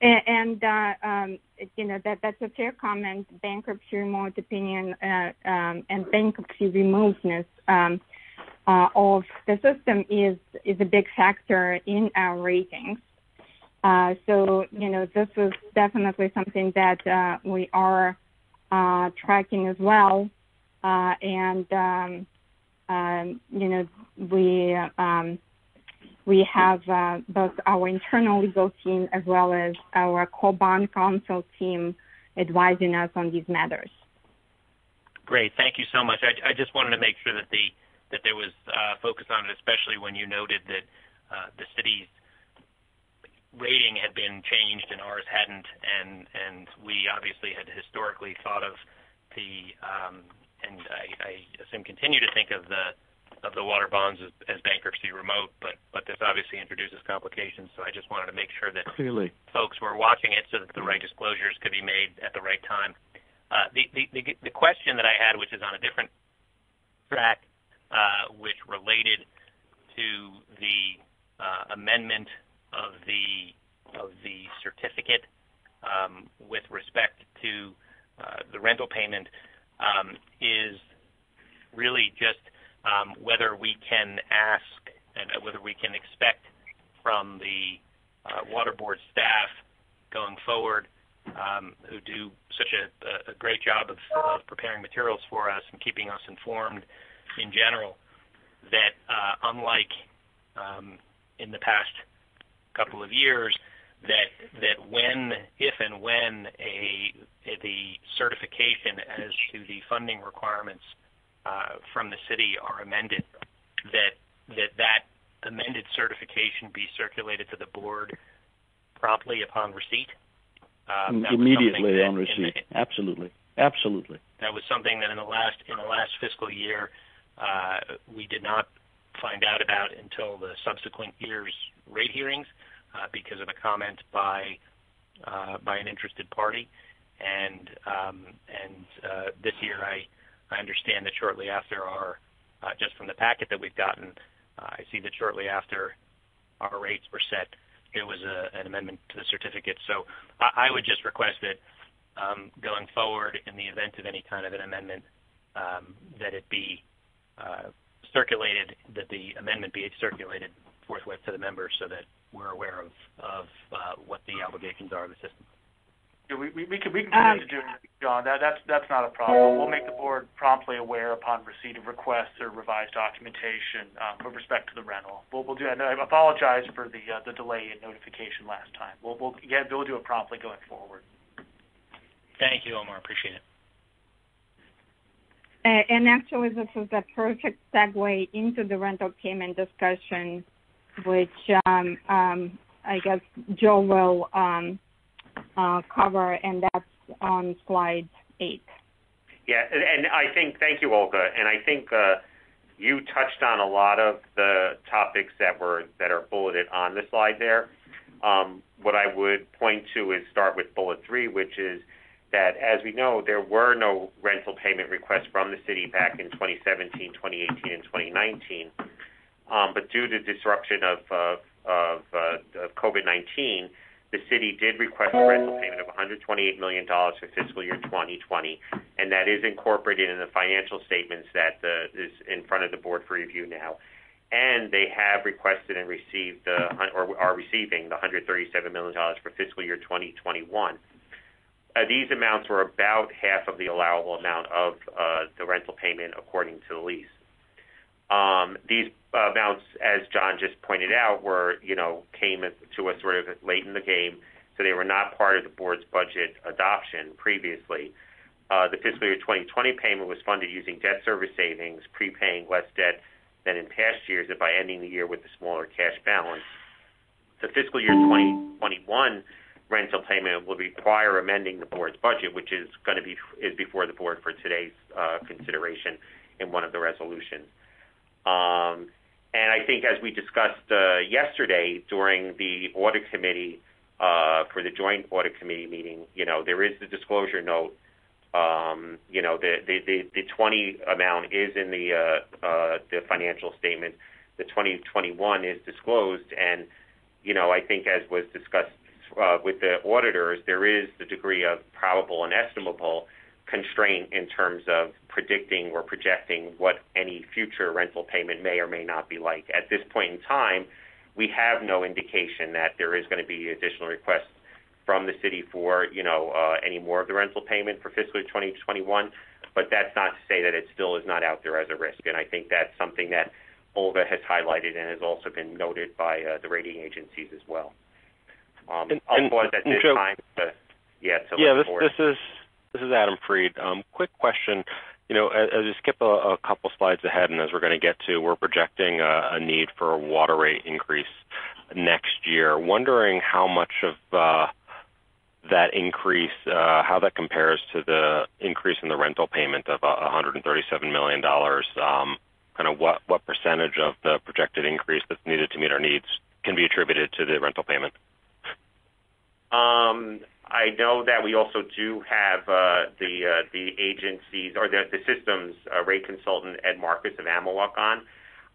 And that's a fair comment. Bankruptcy remote opinion and bankruptcy remoteness of the system is a big factor in our ratings. So this is definitely something that we are tracking as well, and we have both our internal legal team as well as our co-bond counsel team advising us on these matters. Great, thank you so much. I just wanted to make sure that there was focus on it, especially when you noted that the city's rating had been changed and ours hadn't, and we obviously had historically thought of and I assume continue to think of the water bonds as bankruptcy remote, but this obviously introduces complications, so I just wanted to make sure that clearly folks were watching it so that the right disclosures could be made at the right time. The question that I had, which is on a different track, which related to the amendment of the certificate with respect to the rental payment, is really just whether we can ask and whether we can expect from the Waterboard staff going forward, who do such a great job of preparing materials for us and keeping us informed in general, that unlike in the past couple of years, that if and when the certification as to the funding requirements from the city are amended, that amended certification be circulated to the board promptly upon receipt. Immediately on receipt. Absolutely. That was something that in the last fiscal year we did not find out about until the subsequent year's rate hearings because of a comment by an interested party, and this year I understand that shortly after just from the packet that we've gotten, I see that shortly after our rates were set, there was an amendment to the certificate. So I would just request that going forward, in the event of any kind of an amendment, that it be circulated, that the amendment be circulated forthwith to the members so that we're aware of what the obligations are of the system. Yeah, we can commit to doing it, John. That's not a problem. We'll make the board promptly aware upon receipt of requests or revised documentation with respect to the rental. We'll do that. I apologize for the delay in notification last time. We'll do it promptly going forward. Thank you, Omar. Appreciate it. And actually, this is the perfect segue into the rental payment discussion, which I guess Joe will cover, and that's on slide 8. Yeah, and I think, thank you, Olga, and I think you touched on a lot of the topics that are bulleted on the slide there. What I would point to is start with bullet 3, which is that, as we know, there were no rental payment requests from the city back in 2017, 2018, and 2019. But due to disruption of COVID-19, the city did request a rental payment of $128 million for fiscal year 2020, and that is incorporated in the financial statements that is in front of the board for review now. And they have requested and received or are receiving the $137 million for fiscal year 2021. These amounts were about half of the allowable amount of the rental payment according to the lease. These amounts, as John just pointed out, came to us sort of late in the game, so they were not part of the board's budget adoption previously. The fiscal year 2020 payment was funded using debt service savings, prepaying less debt than in past years, and by ending the year with a smaller cash balance. The fiscal year 2021 rental payment will require amending the board's budget, which is before the board for today's consideration in one of the resolutions. And I think, as we discussed yesterday during the audit committee, for the joint audit committee meeting, there is the disclosure note. The 20 amount is in the financial statement. The 2021 is disclosed, and I think, as was discussed with the auditors, there is the degree of probable and estimable constraint in terms of predicting or projecting what any future rental payment may or may not be like. At this point in time, we have no indication that there is going to be additional requests from the city for, any more of the rental payment for fiscal year 2021, but that's not to say that it still is not out there as a risk. And I think that's something that Olga has highlighted and has also been noted by the rating agencies as well. I'll pause at this time to look forward. This is Adam Freed. Quick question. As we skip a couple slides ahead, and as we're going to get to, we're projecting a need for a water rate increase next year. Wondering how much of that increase, how that compares to the increase in the rental payment of $137 million. Kind of what percentage of the projected increase that's needed to meet our needs can be attributed to the rental payment? I know that we also do have the agencies or the systems rate consultant Ed Marcus of Amawak on.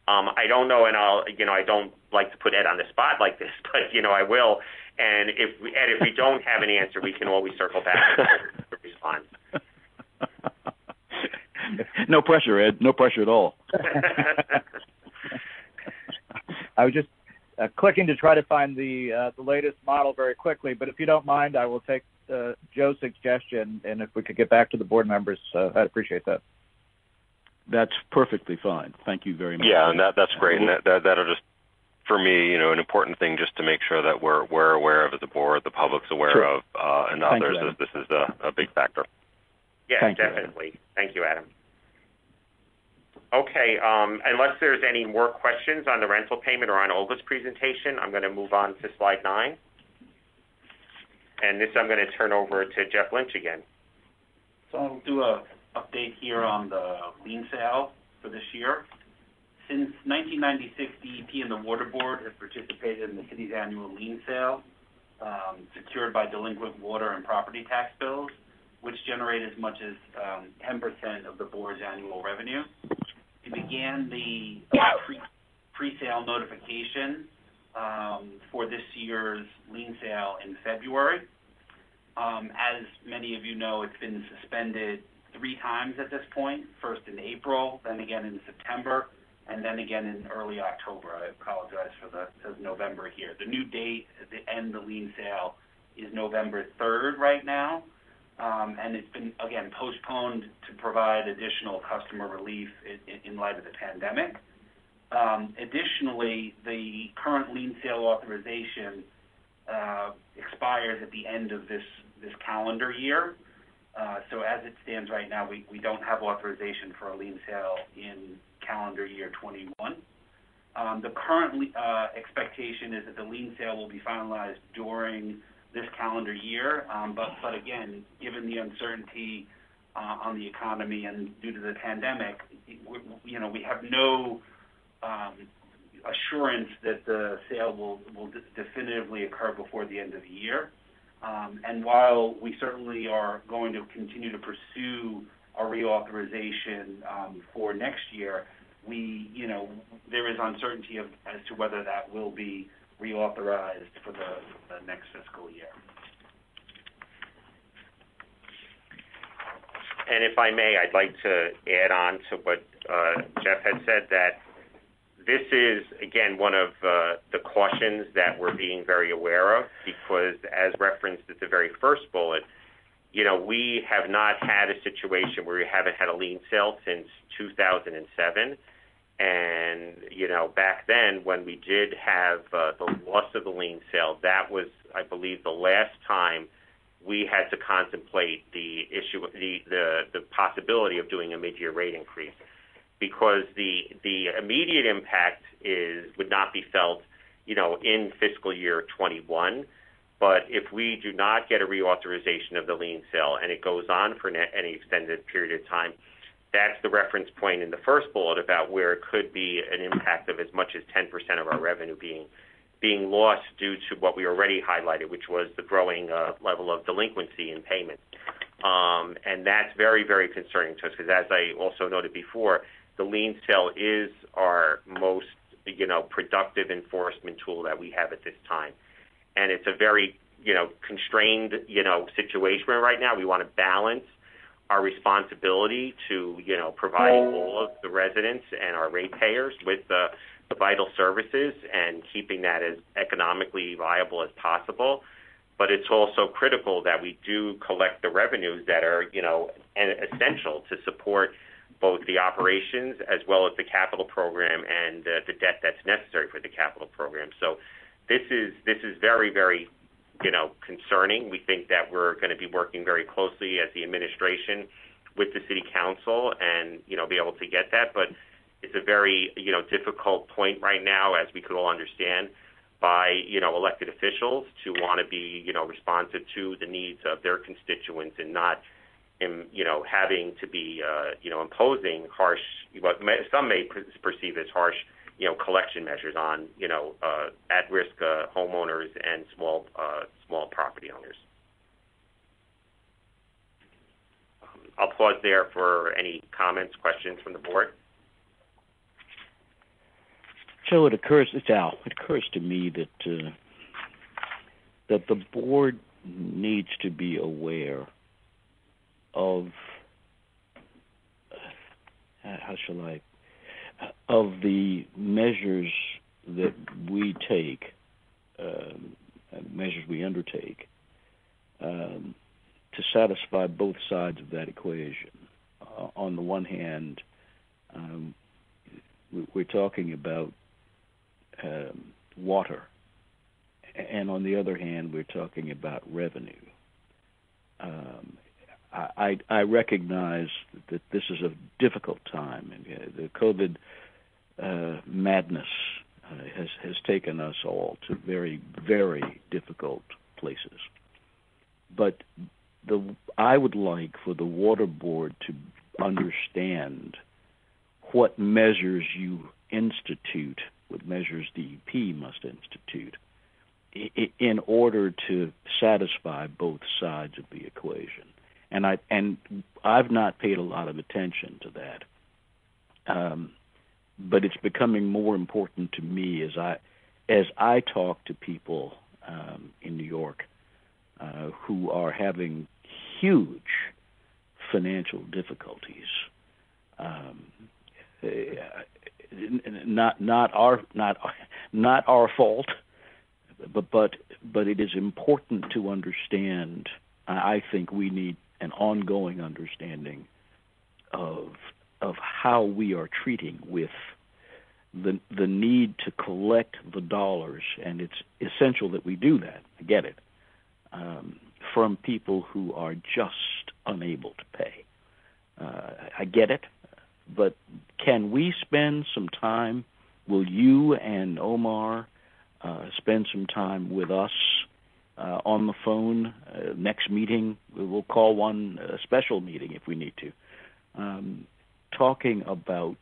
I don't know, and I don't like to put Ed on the spot like this, but I will. And if we don't have an answer, we can always circle back to respond. No pressure, Ed. No pressure at all. I was just clicking to try to find the latest model very quickly, but if you don't mind, I will take Joe's suggestion, and if we could get back to the board members, I'd appreciate that. That's perfectly fine. Thank you very much. Yeah, and that's great, and that'll just, for me, an important thing just to make sure that we're aware of as a board, the public's aware of, and others, as this is a big factor. Yeah, definitely. Thank you, Adam. Okay, unless there's any more questions on the rental payment or on Olga's presentation, I'm going to move on to slide 9. And this I'm going to turn over to Jeff Lynch again. So I'll do an update here on the lien sale for this year. Since 1996, DEP and the Waterboard have participated in the city's annual lien sale, secured by delinquent water and property tax bills, which generate as much as 10% of the board's annual revenue. We began the pre-sale notification for this year's lien sale in February. As many of you know, it's been suspended 3 times at this point, first in April, then again in September, and then again in early October. I apologize for it says November here. The new date to end the lien sale is November 3rd right now, and it's been, again, postponed to provide additional customer relief in light of the pandemic. Additionally, the current lien sale authorization expires at the end of this calendar year. So as it stands right now, we don't have authorization for a lien sale in calendar year 21. The current expectation is that the lien sale will be finalized during this calendar year, but again, given the uncertainty on the economy and due to the pandemic, we have no assurance that the sale will definitively occur before the end of the year. And while we certainly are going to continue to pursue a reauthorization for next year, there is uncertainty as to whether that will be reauthorized for the next fiscal year. And if I may, I'd like to add on to what Jeff had said, that this is, again, one of the cautions that we're being very aware of, because as referenced at the very first bullet, we have not had a situation where we haven't had a lien sale since 2007. And, back then when we did have the loss of the lien sale, that was, I believe, the last time we had to contemplate the issue, the possibility of doing a mid-year rate increase, because the immediate impact would not be felt, in fiscal year 21. But if we do not get a reauthorization of the lien sale and it goes on for any extended period of time, that's the reference point in the first bullet about where it could be an impact of as much as 10% of our revenue being lost due to what we already highlighted, which was the growing level of delinquency in payments. And that's very, very concerning to us, because as I also noted before, the lien sale is our most, productive enforcement tool that we have at this time. And it's a very, constrained, situation right now. We want to balance our responsibility to, providing all of the residents and our ratepayers with the vital services and keeping that as economically viable as possible. But it's also critical that we do collect the revenues that are, essential to support both the operations as well as the capital program and the debt that's necessary for the capital program. So this is very, very, concerning. We think that we're going to be working very closely as the administration with the city council and, be able to get that. But it's a very, difficult point right now, as we could all understand, by, elected officials to want to be, responsive to the needs of their constituents and not, having to be, imposing harsh, what some may perceive as harsh, collection measures on, at-risk homeowners and small property owners. I'll pause there for any comments, questions from the board. So it occurs to me that the board needs to be aware of of the measures that we take, measures we undertake, to satisfy both sides of that equation. On the one hand, we're talking about water, and on the other hand, we're talking about revenue. I recognize that this is a difficult time, and the COVID madness has taken us all to very, very difficult places. But I would like for the Water Board to understand what measures you institute, what measures DEP must institute, in order to satisfy both sides of the equation. And I've not paid a lot of attention to that, but it's becoming more important to me as I talk to people in New York who are having huge financial difficulties, not our fault, but it is important to understand. I think we need an ongoing understanding of how we are treating with the need to collect the dollars, and it's essential that we do that. I get it, from people who are just unable to pay. I get it, but can we spend some time? Will you and Omar spend some time with us on the phone next meeting? We'll call one a special meeting if we need to, talking about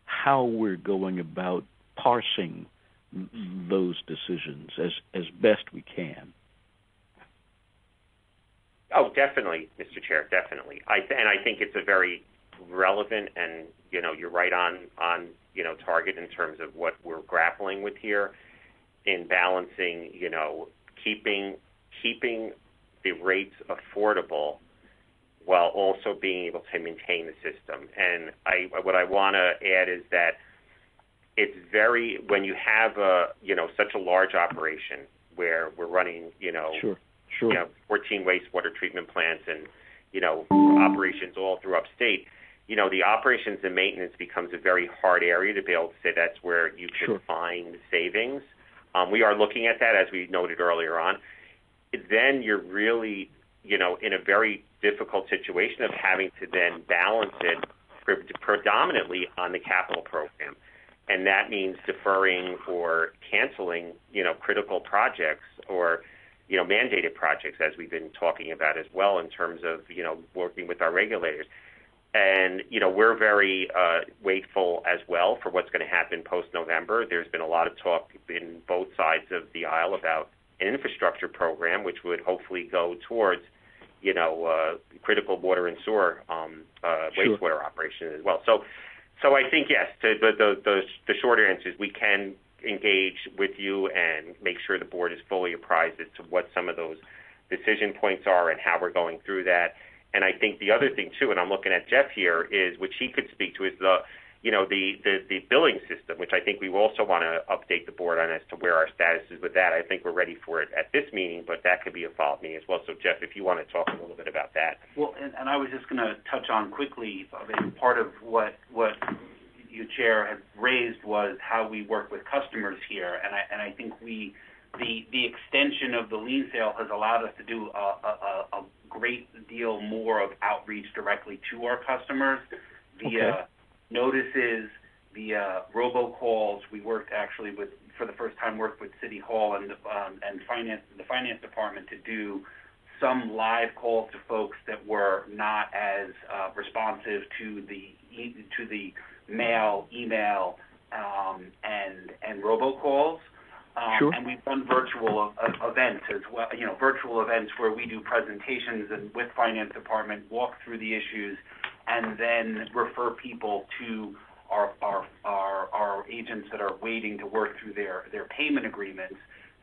how we're going about parsing those decisions as best we can. Oh, definitely, Mr. Chair, definitely. And I think it's a very relevant and, you're right on target in terms of what we're grappling with here in balancing, keeping the rates affordable while also being able to maintain the system. And what I want to add is that it's when you have such a large operation where we're running, Sure. 14 wastewater treatment plants and, operations all through upstate, the operations and maintenance becomes a very hard area to be able to say that's where you can find savings. We are looking at that, as we noted earlier on. Then you're really, in a very difficult situation of having to then balance it predominantly on the capital program. And that means deferring or canceling, critical projects or, mandated projects, as we've been talking about as well in terms of, working with our regulators. And, we're very wakeful as well for what's going to happen post-November. There's been a lot of talk in both sides of the aisle about an infrastructure program, which would hopefully go towards, critical water and sewer wastewater operations as well. So I think, yes, the short answer is we can engage with you and make sure the board is fully apprised as to what some of those decision points are and how we're going through that. And I think the other thing, too, and I'm looking at Jeff here, is which he could speak to, is the billing system, which I think we also want to update the board on as to where our status is with that. I think we're ready for it at this meeting, but that could be a follow-up meeting as well. So, Jeff, if you want to talk a little bit about that. Well, and I was just going to touch on quickly, part of what you, Chair, had raised was how we work with customers here, and I think the extension of the lien sale has allowed us to do a great deal more of outreach directly to our customers via notices, via robocalls. We worked actually for the first time, worked with City Hall and the finance department to do some live calls to folks that were not as responsive to the mail, email, and robocalls. And we've done virtual events as well, virtual events where we do presentations and with finance department, walk through the issues, and then refer people to our agents that are waiting to work through their payment agreements.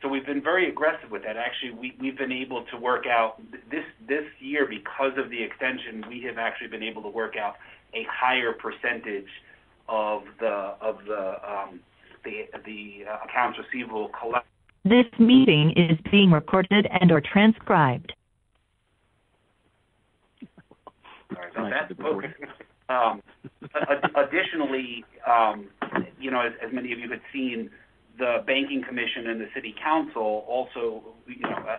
So we've been very aggressive with that. Actually, we've been able to work out this year, because of the extension, we have actually been able to work out a higher percentage of the accounts receivable collect. This meeting is being recorded and/or transcribed. Sorry about that. Additionally, as many of you had seen, the Banking Commission and the City Council also,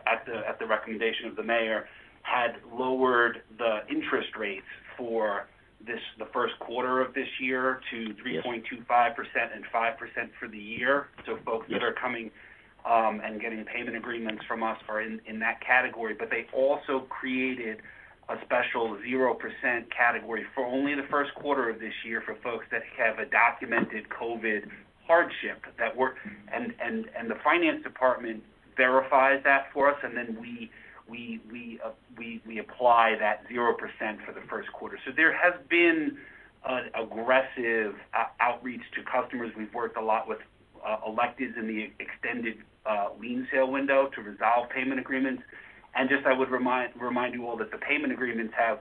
at the recommendation of the mayor, had lowered the interest rates for the first quarter of this year to 3.25% and 5% for the year. So folks that are coming and getting payment agreements from us are in that category. But they also created a special 0% category for only the first quarter of this year for folks that have a documented COVID hardship that work, and the finance department verifies that for us, and then we apply that 0% for the first quarter. So there has been an aggressive outreach to customers. We've worked a lot with electives in the extended lien sale window to resolve payment agreements. And just I would remind you all that the payment agreements have,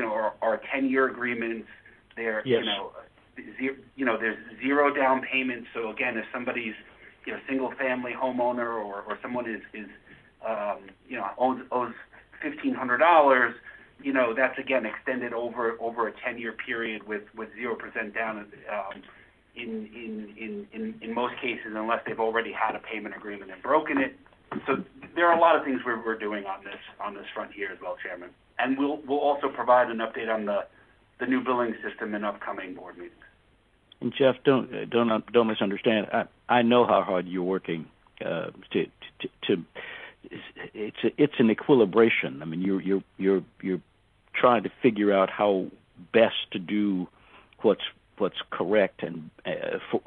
are 10-year agreements. They're, yes. There's zero down payment. So again, if somebody's, single-family homeowner or someone owes $1,500, that's again extended over a 10-year period with 0% down. In most cases, unless they've already had a payment agreement and broken it. So there are a lot of things we're doing on this front here as well, Chairman. And we'll also provide an update on the new billing system in upcoming board meetings. And Jeff, don't misunderstand. I know how hard you're working to it's an equilibration. I mean, you're trying to figure out how best to do what's correct and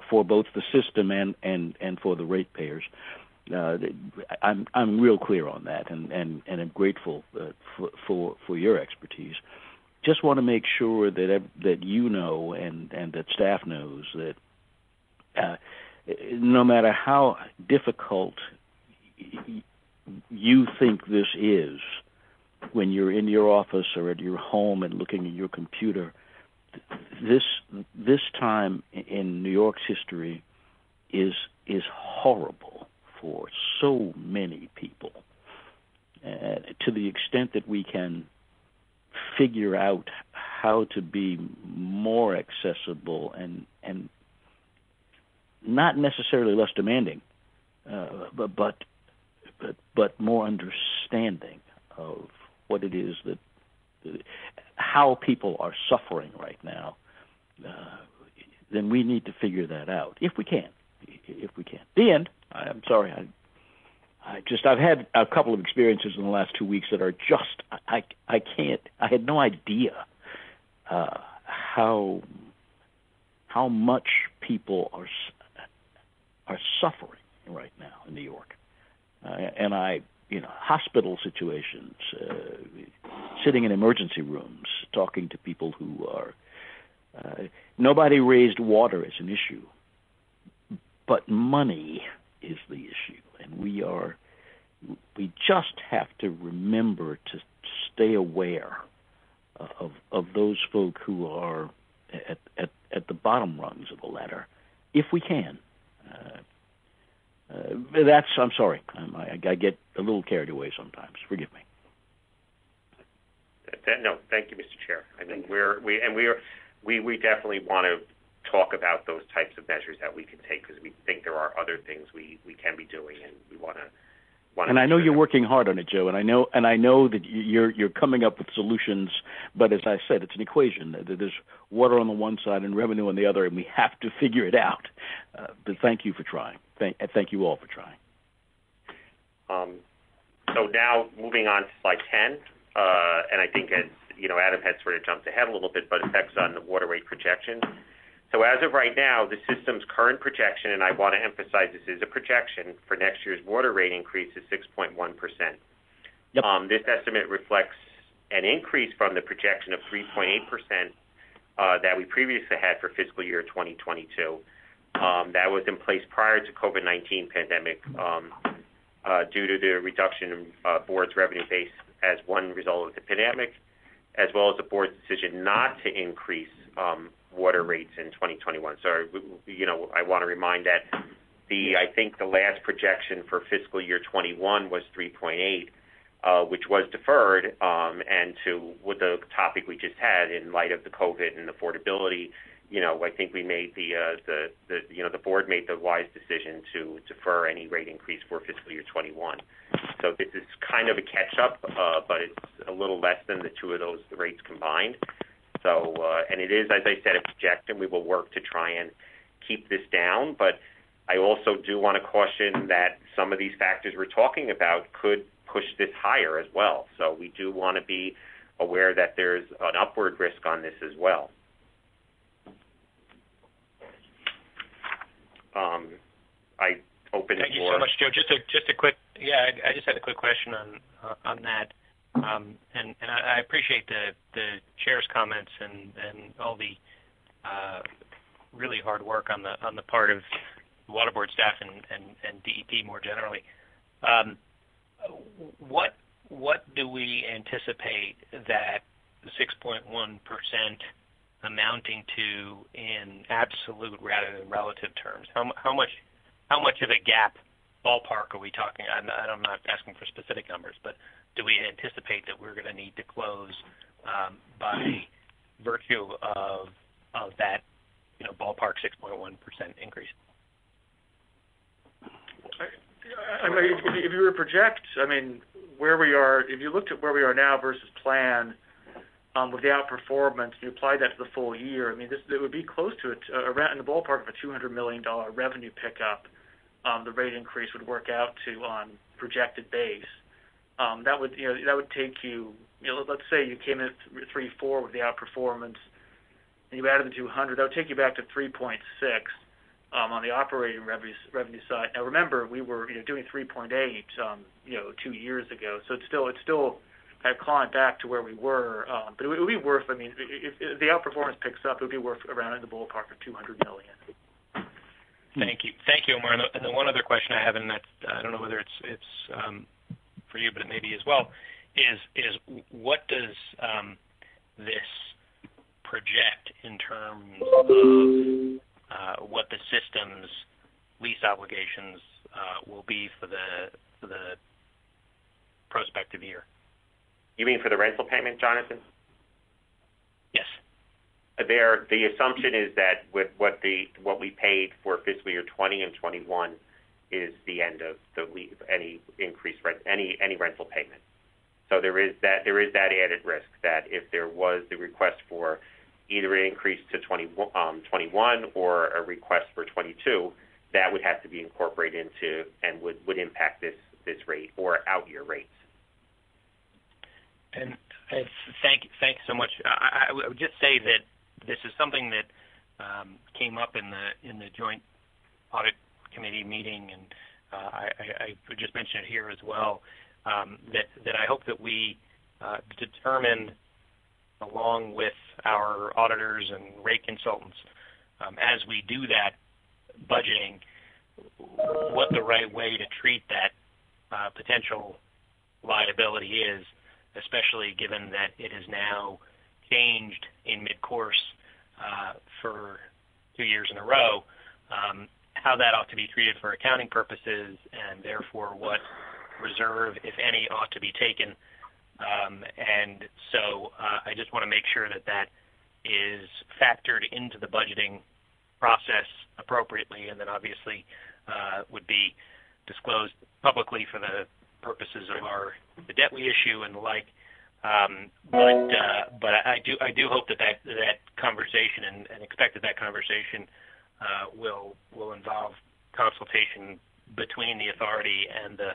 for both the system and for the ratepayers. I'm real clear on that, and I'm grateful for your expertise. Just want to make sure that you know and that staff knows that no matter how difficult you think this is, when you're in your office or at your home and looking at your computer, this time in New York's history is horrible for so many people. To the extent that we can figure out how to be more accessible and not necessarily less demanding, but more understanding of what it is that how people are suffering right now, then we need to figure that out if we can. The end. I'm sorry. I've had a couple of experiences in the last 2 weeks that are just I can't. I had no idea how much people are suffering right now in New York, and hospital situations, sitting in emergency rooms, talking to people who are. Nobody raised water as an issue, but money is the issue, and we just have to remember to stay aware of those folk who are at the bottom rungs of the ladder, if we can. I'm sorry. I get a little carried away sometimes. Forgive me. No, thank you, Mr. Chair. I think we definitely want to talk about those types of measures that we can take because we think there are other things we can be doing, and we want to. And I know you're working hard on it, Joe, and I know that you're coming up with solutions. But as I said, it's an equation. There's water on the one side and revenue on the other, and we have to figure it out. But thank you for trying. Thank you all for trying. So now moving on to slide 10, and I think as Adam had sort of jumped ahead a little bit, but effects on the water rate projection. So as of right now, the system's current projection, and I want to emphasize this is a projection for next year's water rate increase, is 6.1%. Yep. This estimate reflects an increase from the projection of 3.8% that we previously had for fiscal year 2022. That was in place prior to COVID-19 pandemic due to the reduction in board's revenue base as one result of the pandemic, as well as the board's decision not to increase water rates in 2021. So, I want to remind that I think the last projection for fiscal year 21 was 3.8, which was deferred, and with the topic we just had in light of the COVID and affordability, I think we made the board made the wise decision to defer any rate increase for fiscal year 21. So this is kind of a catch-up, but it's a little less than the two of those rates combined. So, and it is, as I said, a projection. We will work to try and keep this down, but I also do want to caution that some of these factors we're talking about could push this higher as well. So we do want to be aware that there's an upward risk on this as well. I open it. Thank you so much, Joe. Just a quick. Yeah, I just had a quick question on that. And I appreciate the chair's comments and all the really hard work on the part of Waterboard staff and DEP more generally. What do we anticipate that 6.1% amounting to in absolute rather than relative terms? How much of a gap ballpark are we talking? I'm not asking for specific numbers, but do we anticipate that we're going to need to close by virtue of that, ballpark 6.1% increase? If you were to project, where we are, if you looked at where we are now versus plan, with the outperformance, you apply that to the full year. It would be close to around in the ballpark of a $200 million revenue pickup. The rate increase would work out to on projected base. That would take you. Let's say you came in at 3.4 with the outperformance, and you added the 200. That would take you back to 3.6 on the operating revenue side. Now remember, we were doing 3.8 2 years ago, so it's still kind of climbed back to where we were. But it would be worth. If the outperformance picks up, it would be worth around in the ballpark of $200 million. Thank you, Omar. And the one other question I have, and that's, I don't know whether it's for you, but it may be as well, is what does this project in terms of what the system's lease obligations will be for the prospective year? You mean for the rental payment, Jonathan? Yes. The assumption is that with what we paid for fiscal year 20 and 21 is the end of any increased rent, any rental payment. So there is that added risk that if there was the request for either an increase to 21 or a request for 22, that would have to be incorporated into and would impact this rate or out year rates. And thank you so much. I would just say that this is something that came up in the joint audit committee meeting, and I would just mention it here as well. That I hope that we determine, along with our auditors and rate consultants, as we do that budgeting, what the right way to treat that potential liability is, especially given that it is now changed in mid-course for 2 years in a row, how that ought to be treated for accounting purposes, and therefore what reserve, if any, ought to be taken. And so I just want to make sure that is factored into the budgeting process appropriately, and then obviously would be disclosed publicly for the purposes of the debt we issue and the like. But I do hope that conversation and expect that conversation will involve consultation between the authority and the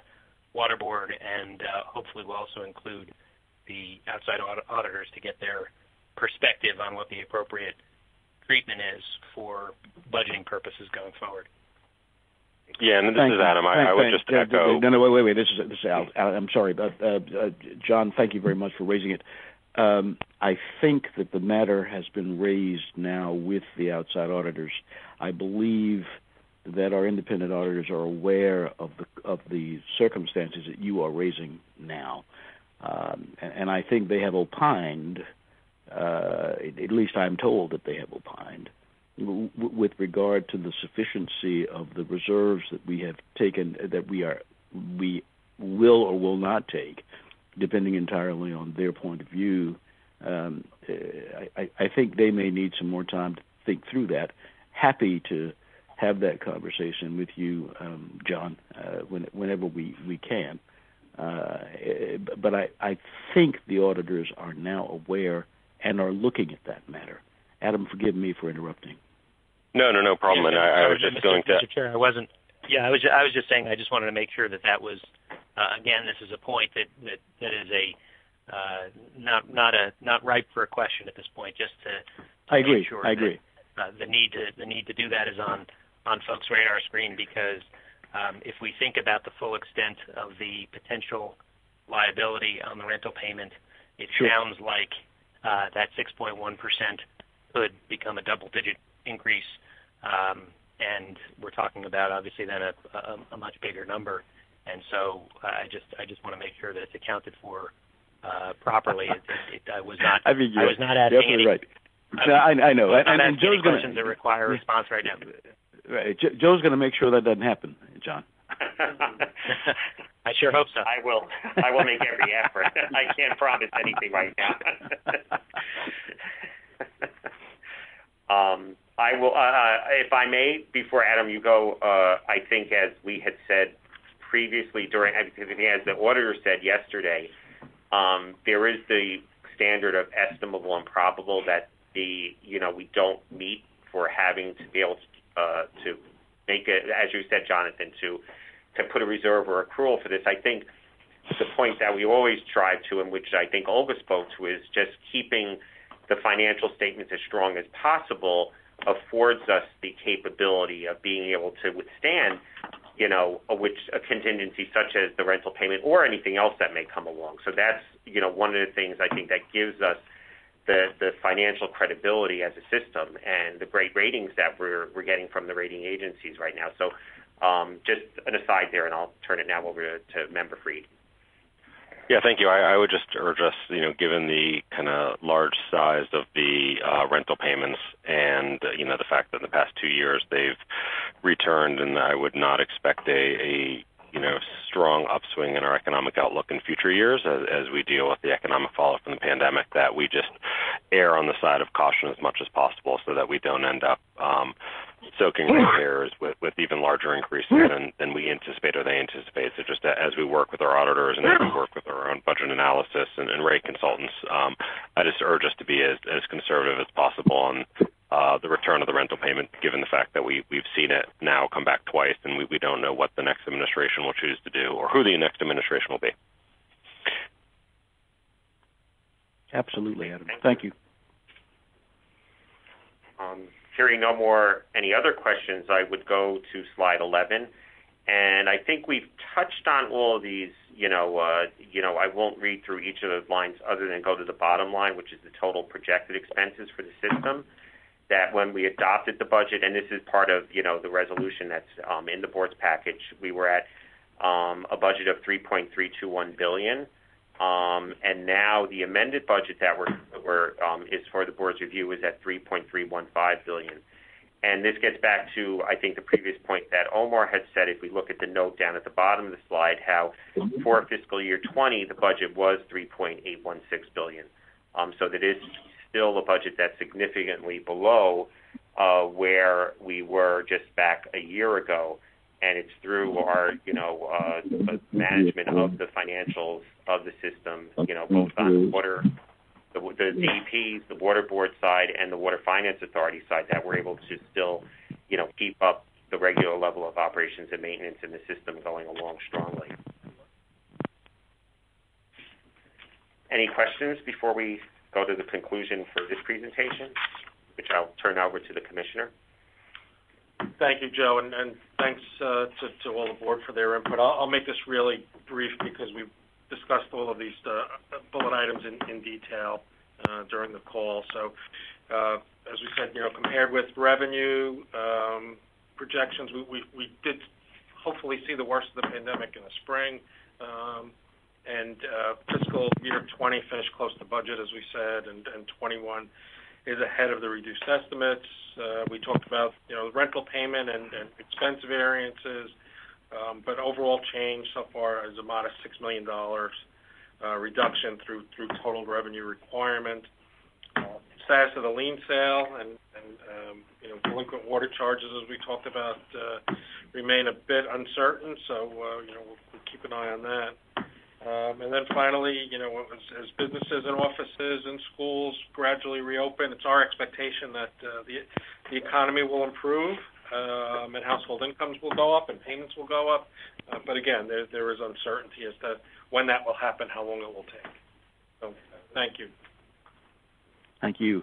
Waterboard, and hopefully will also include the outside auditors to get their perspective on what the appropriate treatment is for budgeting purposes going forward. Yeah, and this is Adam. I would just echo. No, wait. This is Al. I'm sorry, but John, thank you very much for raising it. I think that the matter has been raised now with the outside auditors. I believe that our independent auditors are aware of the circumstances that you are raising now, and I think they have opined. At least I'm told that they have opined with regard to the sufficiency of the reserves that we have taken, that we will or will not take, depending entirely on their point of view. I think they may need some more time to think through that. Happy to have that conversation with you, John, whenever we can. But I think the auditors are now aware and are looking at that matter. Adam, forgive me for interrupting. No problem. And I was just going to. Mr. Chair, I wasn't. Yeah, I was just saying. I just wanted to make sure that was. Again, this is a point that is not ripe for a question at this point. Just to I agree. Make sure I agree. The need to do that is on folks' radar screen, because if we think about the full extent of the potential liability on the rental payment, it sounds like that 6.1% could become a double-digit increase and we're talking about obviously then a much bigger number. And so I just want to make sure that it's accounted for properly. I was not. I was not asking definitely any. Right. I know. And Joe's questions that require a response right now. Right. Joe's going to make sure that doesn't happen, John. I sure hope so. I will make every effort. I can't promise anything right now. I will, if I may, before Adam, you go. I think, as we had said previously, as the auditor said yesterday, there is the standard of estimable and probable that we don't meet for having to be able to make it, as you said, Jonathan, to put a reserve or accrual for this. I think the point that we always strive to, and which I think Olga spoke to, is just keeping the financial statements as strong as possible affords us the capability of being able to withstand, a contingency such as the rental payment or anything else that may come along. So that's, one of the things I think that gives us the financial credibility as a system and the great ratings that we're getting from the rating agencies right now. So just an aside there, and I'll turn it now over to Member Freed. Yeah, thank you. I would just urge us, given the kind of large size of the rental payments and, the fact that in the past 2 years they've returned, and I would not expect a strong upswing in our economic outlook in future years as we deal with the economic fallout from the pandemic, that we just err on the side of caution as much as possible so that we don't end up soaking ratepayers with even larger increases than we anticipate or they anticipate. So just as we work with our auditors and as we work with our own budget analysis and rate consultants, I just urge us to be as conservative as possible on the return of the rental payment, given the fact that we've seen it now come back twice, and we don't know what the next administration will choose to do or who the next administration will be. Absolutely, Adam. Thank you. Hearing no more any other questions, I would go to slide 11. And I think we've touched on all of these, I won't read through each of those lines other than go to the bottom line, which is the total projected expenses for the system. That when we adopted the budget, and this is part of, the resolution that's in the board's package, we were at a budget of $3.321 billion. And now the amended budget that is for the board's review is at $3.315 billion. And this gets back to, I think, the previous point that Omar had said, if we look at the note down at the bottom of the slide, how for fiscal year 20, the budget was $3.816 billion. So that is still a budget that's significantly below where we were just back a year ago. And it's through our, management of the financials of the system, both on water, the DEPs, the Waterboard side, and the Water Finance Authority side, that we're able to still, keep up the regular level of operations and maintenance in the system going along strongly. Any questions before we go to the conclusion for this presentation, which I'll turn over to the Commissioner? Thank you, Joe, and thanks to all the board for their input. I'll make this really brief because we've discussed all of these bullet items in detail during the call. So, as we said, compared with revenue projections, we did hopefully see the worst of the pandemic in the spring, and fiscal year 20 finished close to budget, as we said, and 21 is ahead of the reduced estimates. We talked about, rental payment and expense variances, but overall change so far is a modest $6 million reduction through total revenue requirement. Status of the lien sale and delinquent water charges, as we talked about, remain a bit uncertain, so we'll keep an eye on that. And then finally, as businesses and offices and schools gradually reopen, it's our expectation that the economy will improve and household incomes will go up and payments will go up. But again, there is uncertainty as to when that will happen, how long it will take. So thank you. Thank you.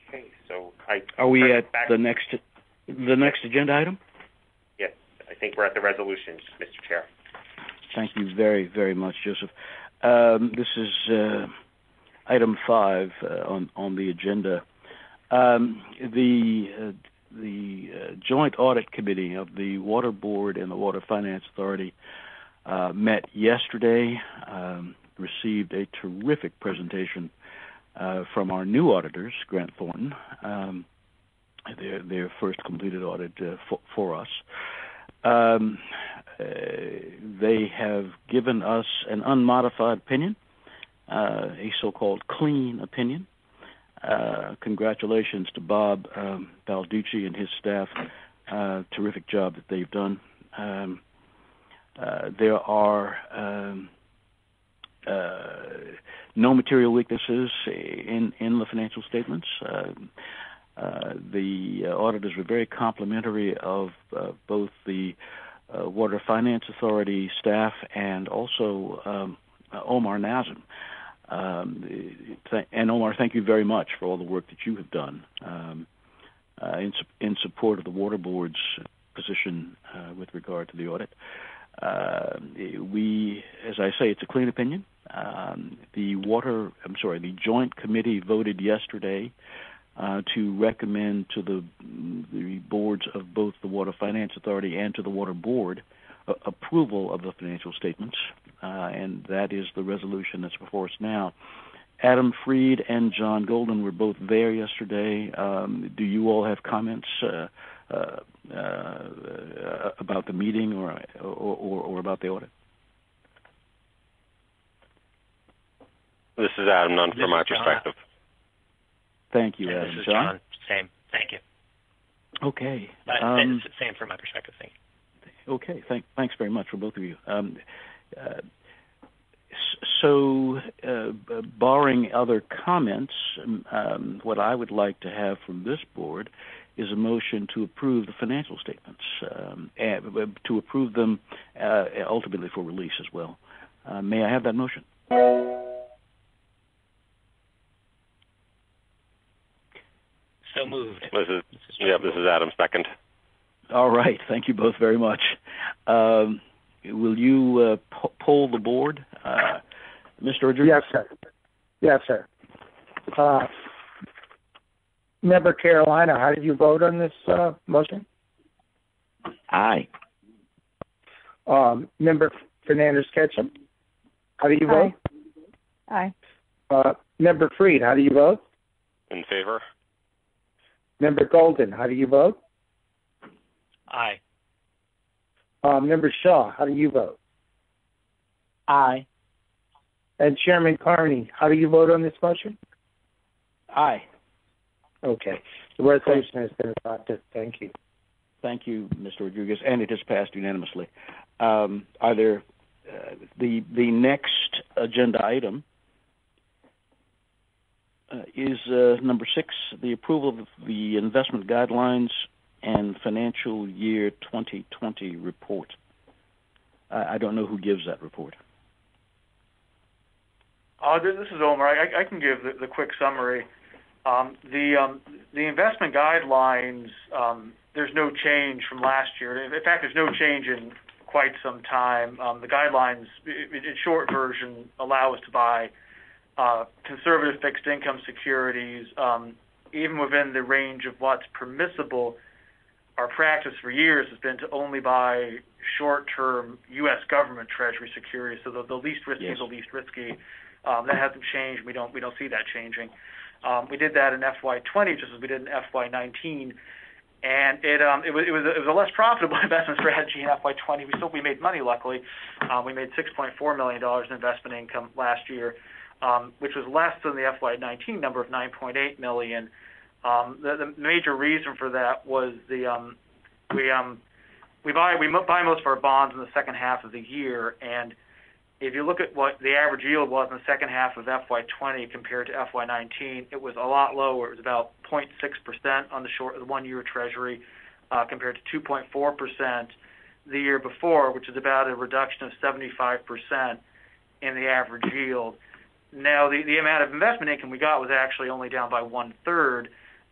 Okay, so are we at the next agenda item? Yes, I think we're at the resolutions, Mr. Chair. Thank you very, very much, Joseph. This is item 5 on the agenda. The Joint Audit Committee of the Water Board and the Water Finance Authority met yesterday, received a terrific presentation from our new auditors, Grant Thornton, their first completed audit for us. They have given us an unmodified opinion, a so-called clean opinion. Congratulations to Bob Balducci and his staff. Terrific job that they've done. There are no material weaknesses in the financial statements. The auditors were very complimentary of both the Water Finance Authority staff and also Omar Nazem. And Omar, thank you very much for all the work that you have done in support of the Water Board's position with regard to the audit. We, as I say, it's a clean opinion. The Joint Committee voted yesterday to recommend to the boards of both the Water Finance Authority and to the Water Board approval of the financial statements, and that is the resolution that's before us now. Adam Freed and John Golden were both there yesterday. Do you all have comments about the meeting or about the audit? This is Adam, none from my perspective. Thank you, and Adam. This is John. Same. Thank you. Okay. Same from my perspective. Thank you. Okay. Thanks very much for both of you. Barring other comments, what I would like to have from this board is a motion to approve the financial statements, to approve them ultimately for release as well. May I have that motion? So moved. This is Adam, second. All right. Thank you both very much. Will you poll the board, Mr. Rodriguez? Yes, sir. Member Carolina, how did you vote on this motion? Aye. Member Fernandez-Ketchum, how do you vote? Aye. Member Freed, how do you vote? In favor. Member Golden, how do you vote? Aye. Member Shaw, how do you vote? Aye. And Chairman Carney, how do you vote on this motion? Aye. Okay. The resolution has been adopted. Thank you. Thank you, Mr. Rodriguez, and it has passed unanimously. Are there the next agenda item is number 6, the approval of the investment guidelines and financial year 2020 report. I don't know who gives that report. This is Omar. I can give the quick summary. The investment guidelines, there's no change from last year. In fact, there's no change in quite some time. The guidelines, in short version, allow us to buy conservative fixed income securities, even within the range of what's permissible. Our practice for years has been to only buy short-term U.S. government Treasury securities, so the least risky is the least risky. That hasn't changed. We don't see that changing. We did that in FY20 just as we did in FY19, and it was a less profitable investment strategy in FY20. We made money, luckily. We made $6.4 million in investment income last year, which was less than the FY19 number of $9.8 million. The major reason for that was we buy most of our bonds in the second half of the year, and if you look at what the average yield was in the second half of FY20 compared to FY19, it was a lot lower. It was about 0.6% on the 1-year Treasury compared to 2.4% the year before, which is about a reduction of 75% in the average yield. Now, the amount of investment income we got was actually only down by 1/3,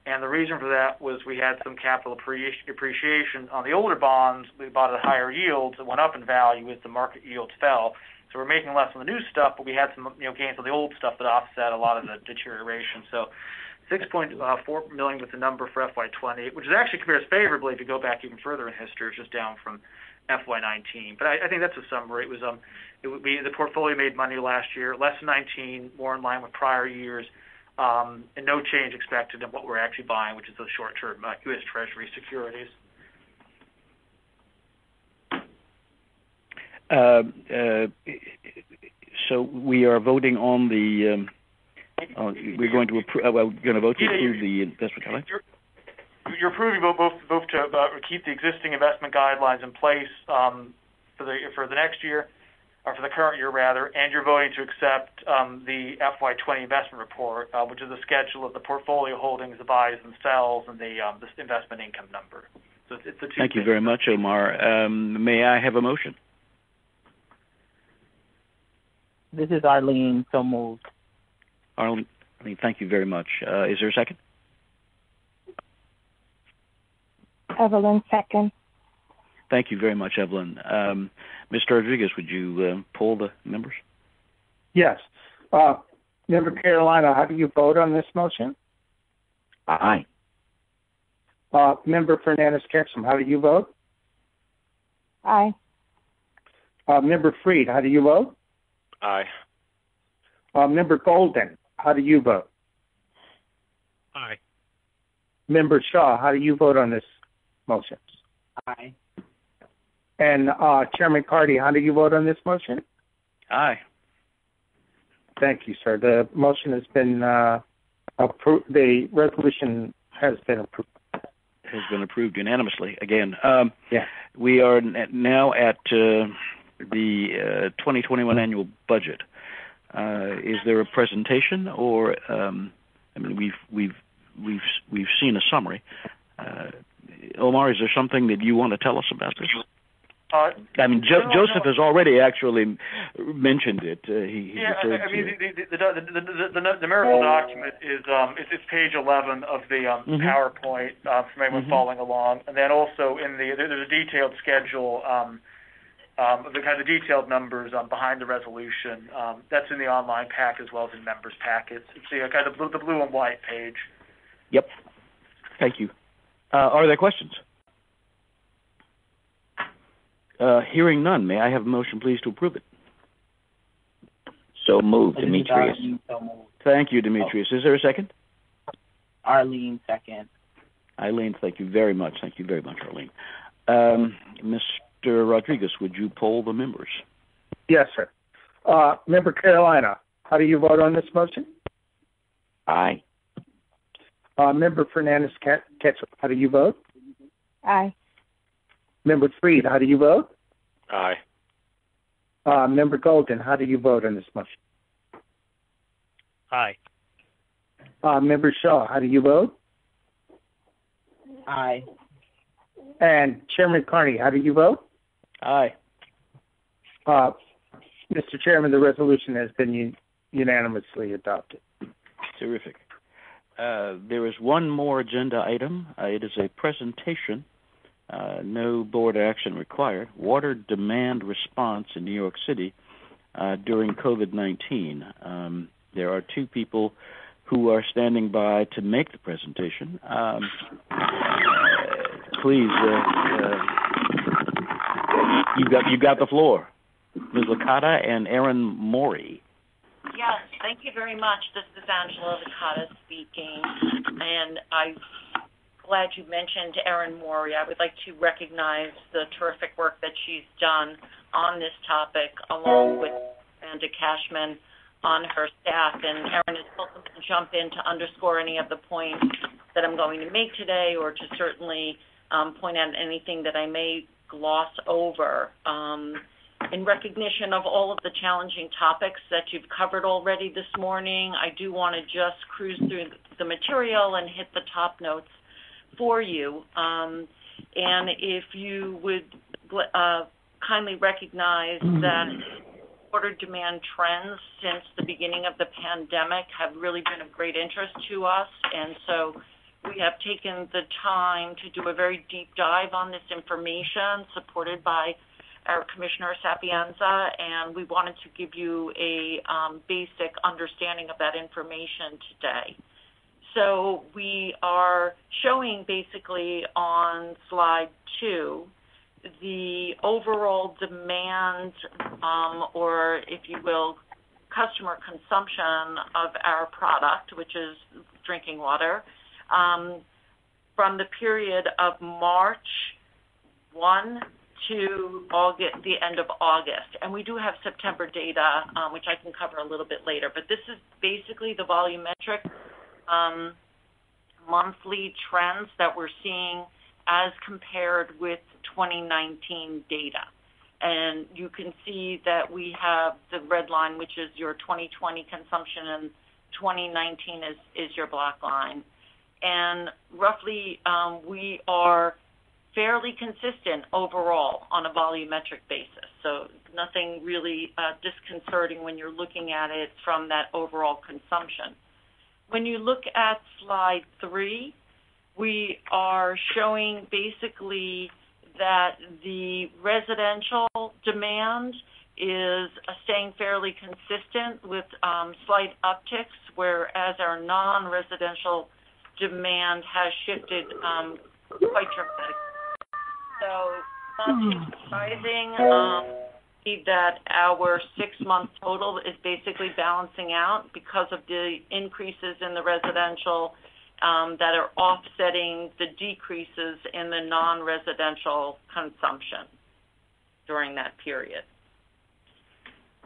and the reason for that was we had some capital appreciation on the older bonds. We bought at higher yields. It went up in value as the market yields fell. So we're making less on the new stuff, but we had some gains on the old stuff that offset a lot of the deterioration. So $6.4 million was the number for FY20, which is actually compares favorably if you go back even further in history. It's just down from FY19. But I think that's a summary. It would be the portfolio made money last year, less than 19, more in line with prior years, and no change expected in what we're actually buying, which is the short-term U.S. Treasury securities. So we are voting on the. We're going to approve. We're going to vote to approve the investment guidelines. You're approving both to keep the existing investment guidelines in place for the next year, or for the current year rather, and you're voting to accept the FY20 investment report, which is a schedule of the portfolio holdings, the buys and sells, and the investment income number. So it's the two. Thank you very much, Omar. May I have a motion? This is Arlene. So moved. Arlene, thank you very much. Is there a second? Evelyn, second. Thank you very much, Evelyn. Mr. Rodriguez, would you poll the members? Yes. Member Carolina, how do you vote on this motion? Aye. Member Fernandez-Ketchum, how do you vote? Aye. Member Freed, how do you vote? Aye. Member Golden, how do you vote? Aye. Member Shaw, how do you vote on this motion? Aye. And Chairman Carty, how do you vote on this motion? Aye. Thank you, sir. The motion has been approved. The resolution has been approved. Has been approved unanimously. Again, yeah. We are now at the 2021 annual budget. Is there a presentation, or we've seen a summary. Omar, is there something that you want to tell us about this? Joseph has already actually mentioned it. He referred to it. The numerical document is it's page 11 of the PowerPoint for anyone following along, and then also there's a detailed schedule. The kind of detailed numbers behind the resolution. That's in the online pack as well as in members' packets. It's the kind of the blue and white page. Yep. Thank you. Are there questions? Hearing none, may I have a motion, please, to approve it? So moved, Demetrius. Thank you, Demetrius. Is there a second? Arlene, second. Eileen, thank you very much. Thank you very much, Arlene. Mr. Rodriguez, would you poll the members? Yes, sir. Member Carolina, how do you vote on this motion? Aye. Member Fernandez-Ketchum, how do you vote? Aye. Member Freed, how do you vote? Aye. Member Golden, how do you vote on this motion? Aye. Member Shaw, how do you vote? Aye. And Chairman Carney, how do you vote? Aye. Mr. Chairman, the resolution has been unanimously adopted. Terrific. There is one more agenda item. It is a presentation. No board action required. Water demand response in New York City during COVID-19. There are two people who are standing by to make the presentation. Please, you got the floor. Ms. Licata and Aaron Morey. Yes, thank you very much. This is Angela Licata speaking, and I'm glad you mentioned Erin Morey. I would like to recognize the terrific work that she's done on this topic, along with Amanda Cashman on her staff. And Erin is welcome to jump in to underscore any of the points that I'm going to make today, or to certainly point out anything that I may gloss over. In recognition of all of the challenging topics that you've covered already this morning, I do want to just cruise through the material and hit the top notes for you. And if you would kindly recognize that water demand trends since the beginning of the pandemic have really been of great interest to us. And so we have taken the time to do a very deep dive on this information, supported by our Commissioner Sapienza, and we wanted to give you a basic understanding of that information today. So we are showing basically on slide 2 the overall demand, or if you will, customer consumption of our product, which is drinking water, from the period of March 1 to August, the end of August. And we do have September data, which I can cover a little bit later. But this is basically the volumetric monthly trends that we're seeing as compared with 2019 data. And you can see that we have the red line, which is your 2020 consumption, and 2019 is your black line. And roughly, we are fairly consistent overall on a volumetric basis. So nothing really disconcerting when you're looking at it from that overall consumption. When you look at slide 3, we are showing basically that the residential demand is staying fairly consistent with slight upticks, whereas our non-residential demand has shifted quite dramatically. So not too surprising that our 6-month total is basically balancing out because of the increases in the residential that are offsetting the decreases in the non-residential consumption during that period.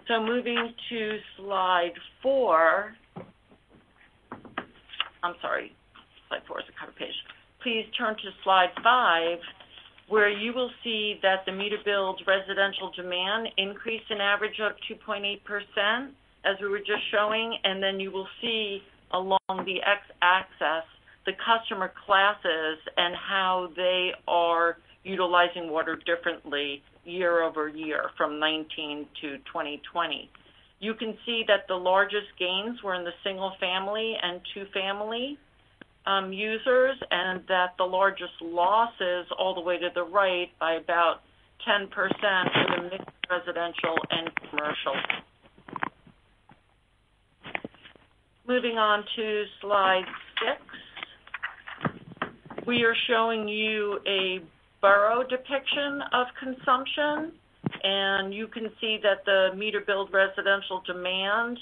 So moving to slide 4, I'm sorry, slide 4 is the cover page. Please turn to slide 5, where you will see that the meter-billed residential demand increased an average of 2.8%, as we were just showing, and then you will see along the x-axis the customer classes and how they are utilizing water differently year over year from 19 to 2020. You can see that the largest gains were in the single-family and two-family users, and that the largest losses all the way to the right by about 10% for the mixed residential and commercial. Moving on to slide 6, we are showing you a borough depiction of consumption, and you can see that the meter-billed residential demand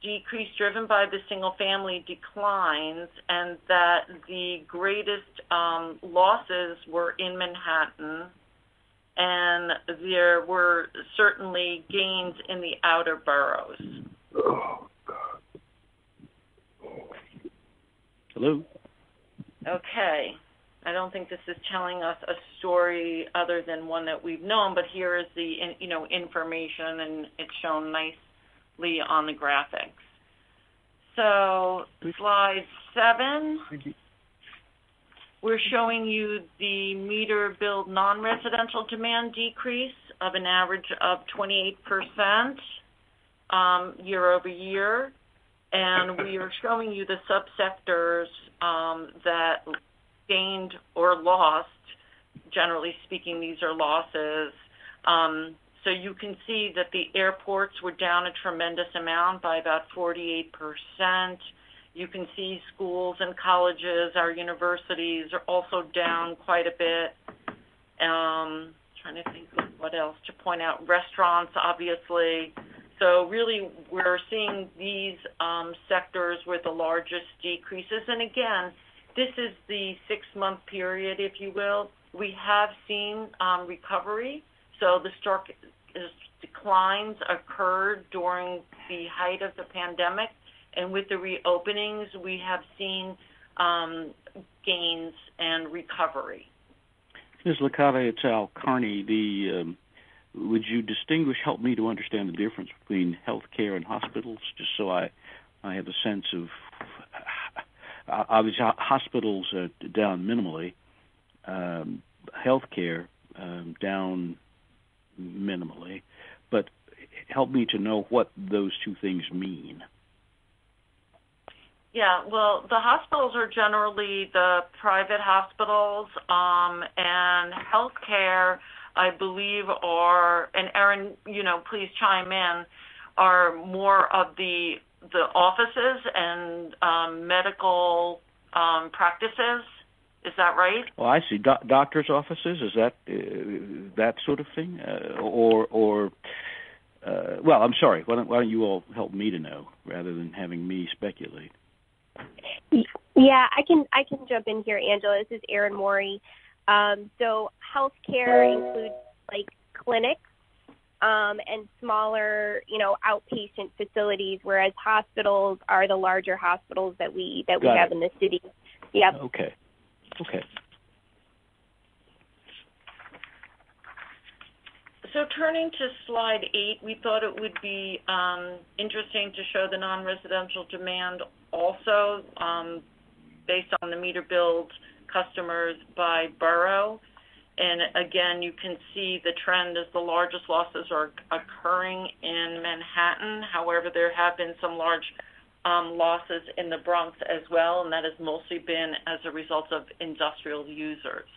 decrease driven by the single-family declines, and that the greatest losses were in Manhattan, and there were certainly gains in the outer boroughs. Oh, God. Hello? Okay. I don't think this is telling us a story other than one that we've known, but here is the information, and it's shown nicely on the graphics. So slide 7, we're showing you the meter billed non-residential demand decrease of an average of 28% year over year, and we are showing you the subsectors that gained or lost. Generally speaking, these are losses. So you can see that the airports were down a tremendous amount by about 48%. You can see schools and colleges, our universities are also down quite a bit. Trying to think of what else to point out. Restaurants, obviously. So really, we're seeing these sectors with the largest decreases. And again, this is the 6-month period, if you will. We have seen recovery. So the declines occurred during the height of the pandemic, and with the reopenings, we have seen gains and recovery. Ms. Licata, it's Al Carney. Would you help me to understand the difference between healthcare and hospitals, just so I have a sense of, obviously hospitals are down minimally, healthcare down minimally, but help me to know what those two things mean. Yeah, well, the hospitals are generally the private hospitals, and healthcare, I believe, are, and Erin, please chime in, are more of the the offices and medical practices. Is that right? Well, I see. Doctors' offices, is that that sort of thing? Well, I'm sorry. Why don't you all help me to know rather than having me speculate? Yeah, I can jump in here, Angela. This is Erin Morey. So healthcare includes like clinics and smaller, outpatient facilities, whereas hospitals are the larger hospitals that we have in the city. Yep. Okay. So turning to slide 8, we thought it would be interesting to show the non-residential demand also based on the meter billed customers by borough. And again, you can see the trend as the largest losses are occurring in Manhattan. However, there have been some large losses in the Bronx as well, and that has mostly been as a result of industrial users.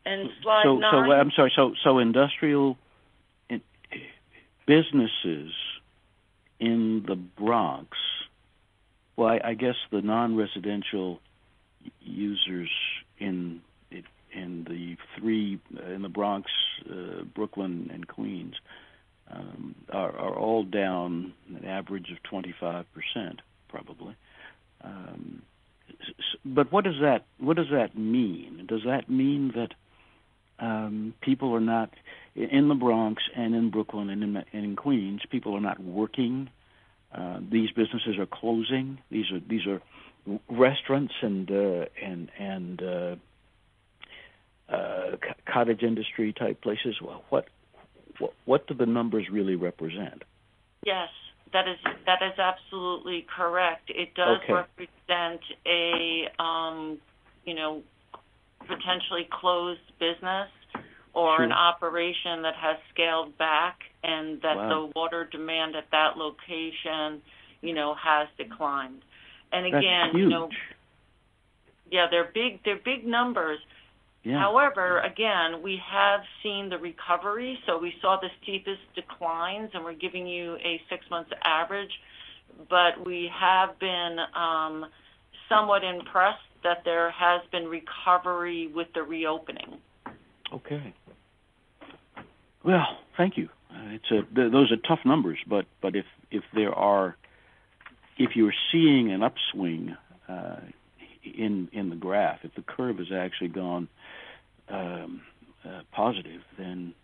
And slide 9. So I'm sorry. So industrial businesses in the Bronx. Well, I guess the non-residential users in the Bronx, Brooklyn, and Queens are all down an average of 25%, probably. But what does that mean? Does that mean that people are not in the Bronx and in Brooklyn and in Queens? People are not working. These businesses are closing. These are restaurants and cottage industry type places. Well, what do the numbers really represent? Yes, that is absolutely correct. It does represent a potentially closed business or an operation that has scaled back, and that the water demand at that location, has declined. And again, that's huge. They're big numbers. Yeah. However, again, we have seen the recovery. So we saw the steepest declines, and we're giving you a 6-month average. But we have been somewhat impressed that there has been recovery with the reopening. Okay. Well, thank you. Those are tough numbers, but if you're seeing an upswing in the graph, if the curve has actually gone positive, then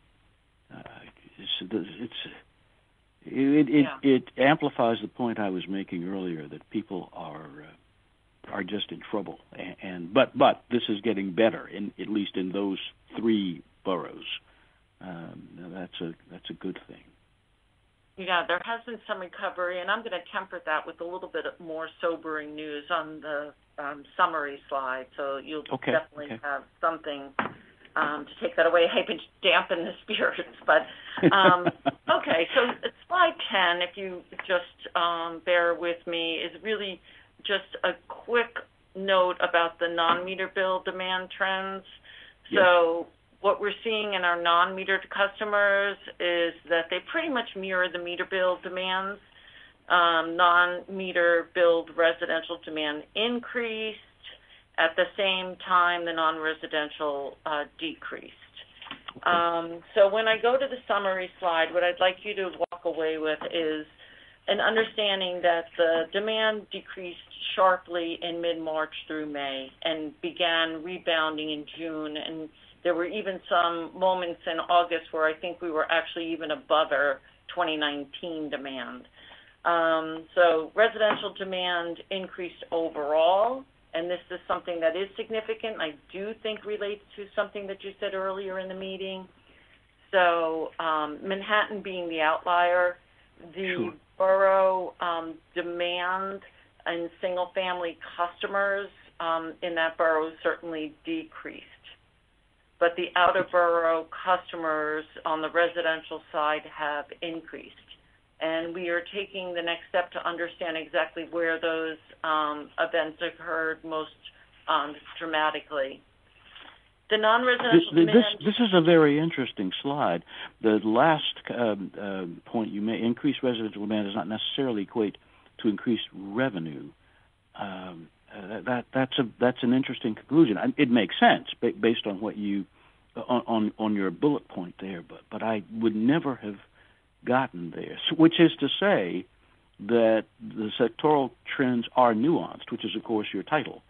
it amplifies the point I was making earlier that people are just in trouble. But this is getting better, at least in those 3 boroughs. That's a good thing. Yeah, there has been some recovery, and I'm going to temper that with a little bit of more sobering news on the summary slide. So you'll definitely have something to take that away. I hate to dampen the spirits, but so slide 10, if you just bear with me, is really just a quick note about the non-meter bill demand trends. Yes. So what we're seeing in our non-metered customers is that they pretty much mirror the meter bill demands. Non-meter billed residential demand increased. At the same time, the non-residential decreased. So when I go to the summary slide, what I'd like you to walk away with is an understanding that the demand decreased sharply in mid-March through May and began rebounding in June, and there were even some moments in August where I think we were actually even above our 2019 demand. So residential demand increased overall, and this is something that is significant. I do think relates to something that you said earlier in the meeting. So Manhattan being the outlier, the borough demand and single-family customers in that borough certainly decreased. But the outer borough customers on the residential side have increased. And we are taking the next step to understand exactly where those events occurred most dramatically. The non-residential demand. This is a very interesting slide. The last point you made, increased residential demand, does not necessarily equate to increased revenue. That's an interesting conclusion. It makes sense based on what you on your bullet point there, but I would never have gotten there. So, which is to say that the sectoral trends are nuanced, which is of course your title.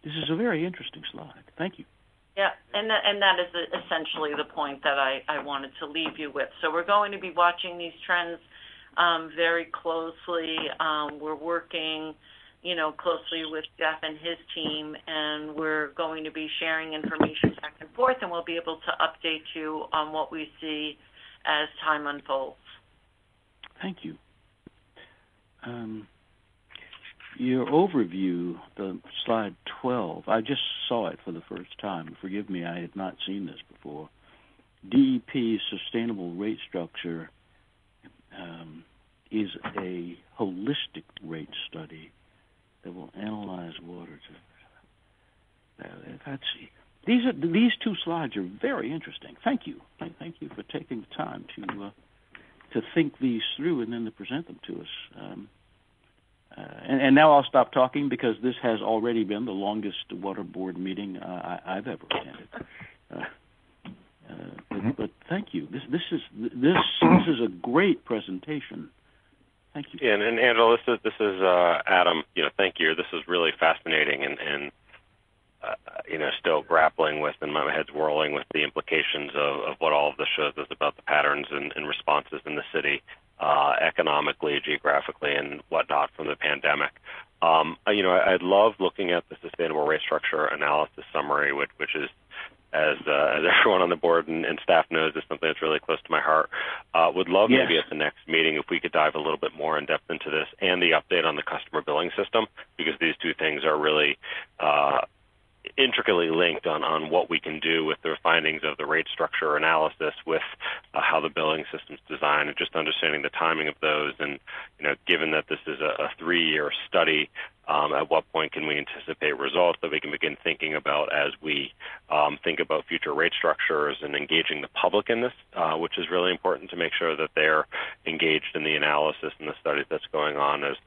This is a very interesting slide. Thank you. Yeah, and that is essentially the point that I wanted to leave you with. So we're going to be watching these trends very closely. We're working, closely with Jeff and his team, and we're going to be sharing information back and forth, and we'll be able to update you on what we see as time unfolds. Thank you. Your overview, the slide 12, I just saw it for the first time. Forgive me, I had not seen this before. DEP's sustainable rate structure is a holistic rate study that will analyze water. These two slides are very interesting. Thank you. Thank you for taking the time to think these through and then to present them to us. And now I'll stop talking because this has already been the longest Waterboard meeting I've ever attended. But thank you. This is a great presentation. Thank you. Yeah, and Angela, this is Adam. Thank you. This is really fascinating and still grappling with, and my head's whirling with the implications of what all of this shows us about the patterns and responses in the city, economically, geographically, and whatnot from the pandemic. I love looking at the sustainable rate structure analysis summary, which is, as everyone on the board and staff knows, is something that's really close to my heart. Would love maybe at the next meeting if we could dive a little bit more in depth into this and the update on the customer billing system, because these two things are really intricately linked on what we can do with the findings of the rate structure analysis with how the billing system's designed, and just understanding the timing of those. And, given that this is a 3-year study, at what point can we anticipate results that we can begin thinking about as we think about future rate structures and engaging the public in this, which is really important to make sure that they're engaged in the analysis and the studies that's going on as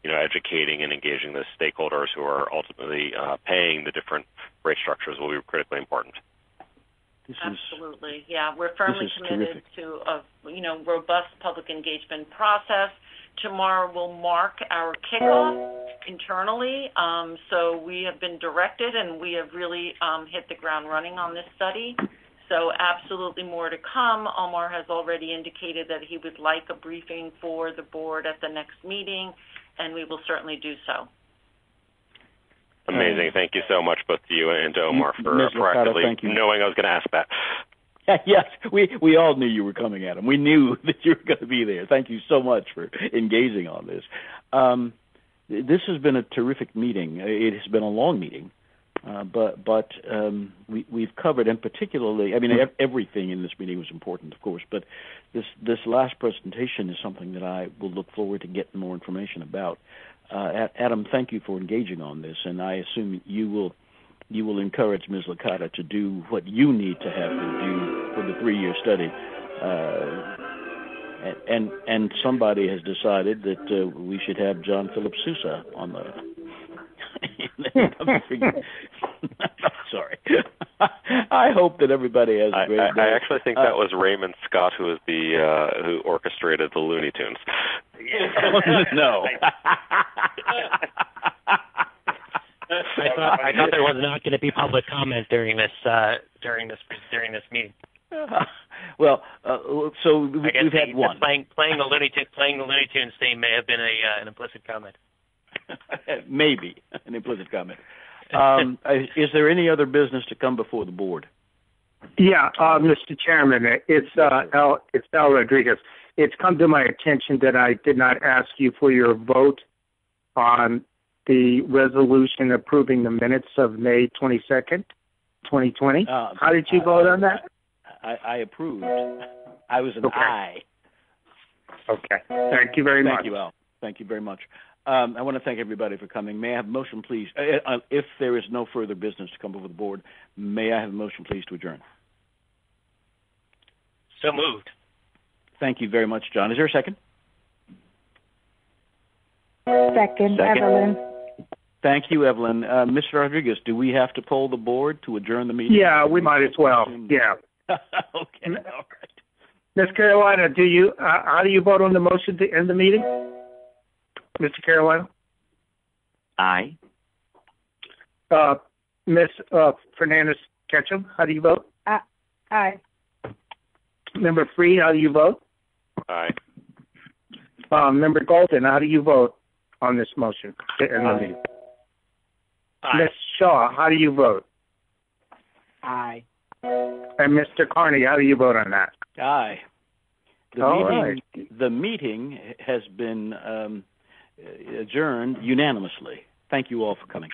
educating and engaging the stakeholders who are ultimately paying the different rate structures will be critically important. Absolutely. Yeah, we're firmly committed to a robust public engagement process. Tomorrow will mark our kickoff internally. So we have been directed, and we have really hit the ground running on this study. So absolutely more to come. Omar has already indicated that he would like a briefing for the board at the next meeting, and we will certainly do so. Amazing. Thank you so much, both to you and to Omar, for proactively knowing I was going to ask that. Yes, we all knew you were coming, Adam. We knew that you were going to be there. Thank you so much for engaging on this. This has been a terrific meeting. It has been a long meeting, but we've covered, and particularly, everything in this meeting was important, of course, but this last presentation is something that I will look forward to getting more information about. Adam, thank you for engaging on this, and I assume you will encourage Ms. Licata to do what you need to have to do for the 3-year study. And somebody has decided that we should have John Philip Sousa on the... Sorry. I hope that everybody has a great day. I actually think that was Raymond Scott who orchestrated the Looney Tunes. No. I thought there was not going to be public comment during this meeting. Well, so we've had one. Playing the Looney Tunes theme may have been an implicit comment. Maybe an implicit comment. Is there any other business to come before the board? Yeah, Mr. Chairman, it's Al Rodriguez. It's come to my attention that I did not ask you for your vote on the resolution approving the minutes of May 22nd, 2020. How did you vote on that? I approved. I was an aye. Okay. Thank you very much. Thank you, Al. Thank you very much. I want to thank everybody for coming. May I have a motion, please? If there is no further business to come before the board, may I have a motion, please, to adjourn? So moved. Thank you very much, John. Is there a second? Second. Evelyn. Thank you, Evelyn. Mr. Rodriguez, do we have to poll the board to adjourn the meeting? Yeah, we might as well. Yeah. Okay, all right. Ms. Carolina, how do you vote on the motion to end the meeting? Mr. Carolina? Aye. Ms. Fernandez-Ketchum, how do you vote? Aye. Member Freed, how do you vote? Aye. Member Golden, how do you vote on this motion to end the meeting? Aye. Ms. Shaw, how do you vote? Aye. And Mr. Carney, how do you vote on that? Aye. The meeting has been adjourned unanimously. Thank you all for coming.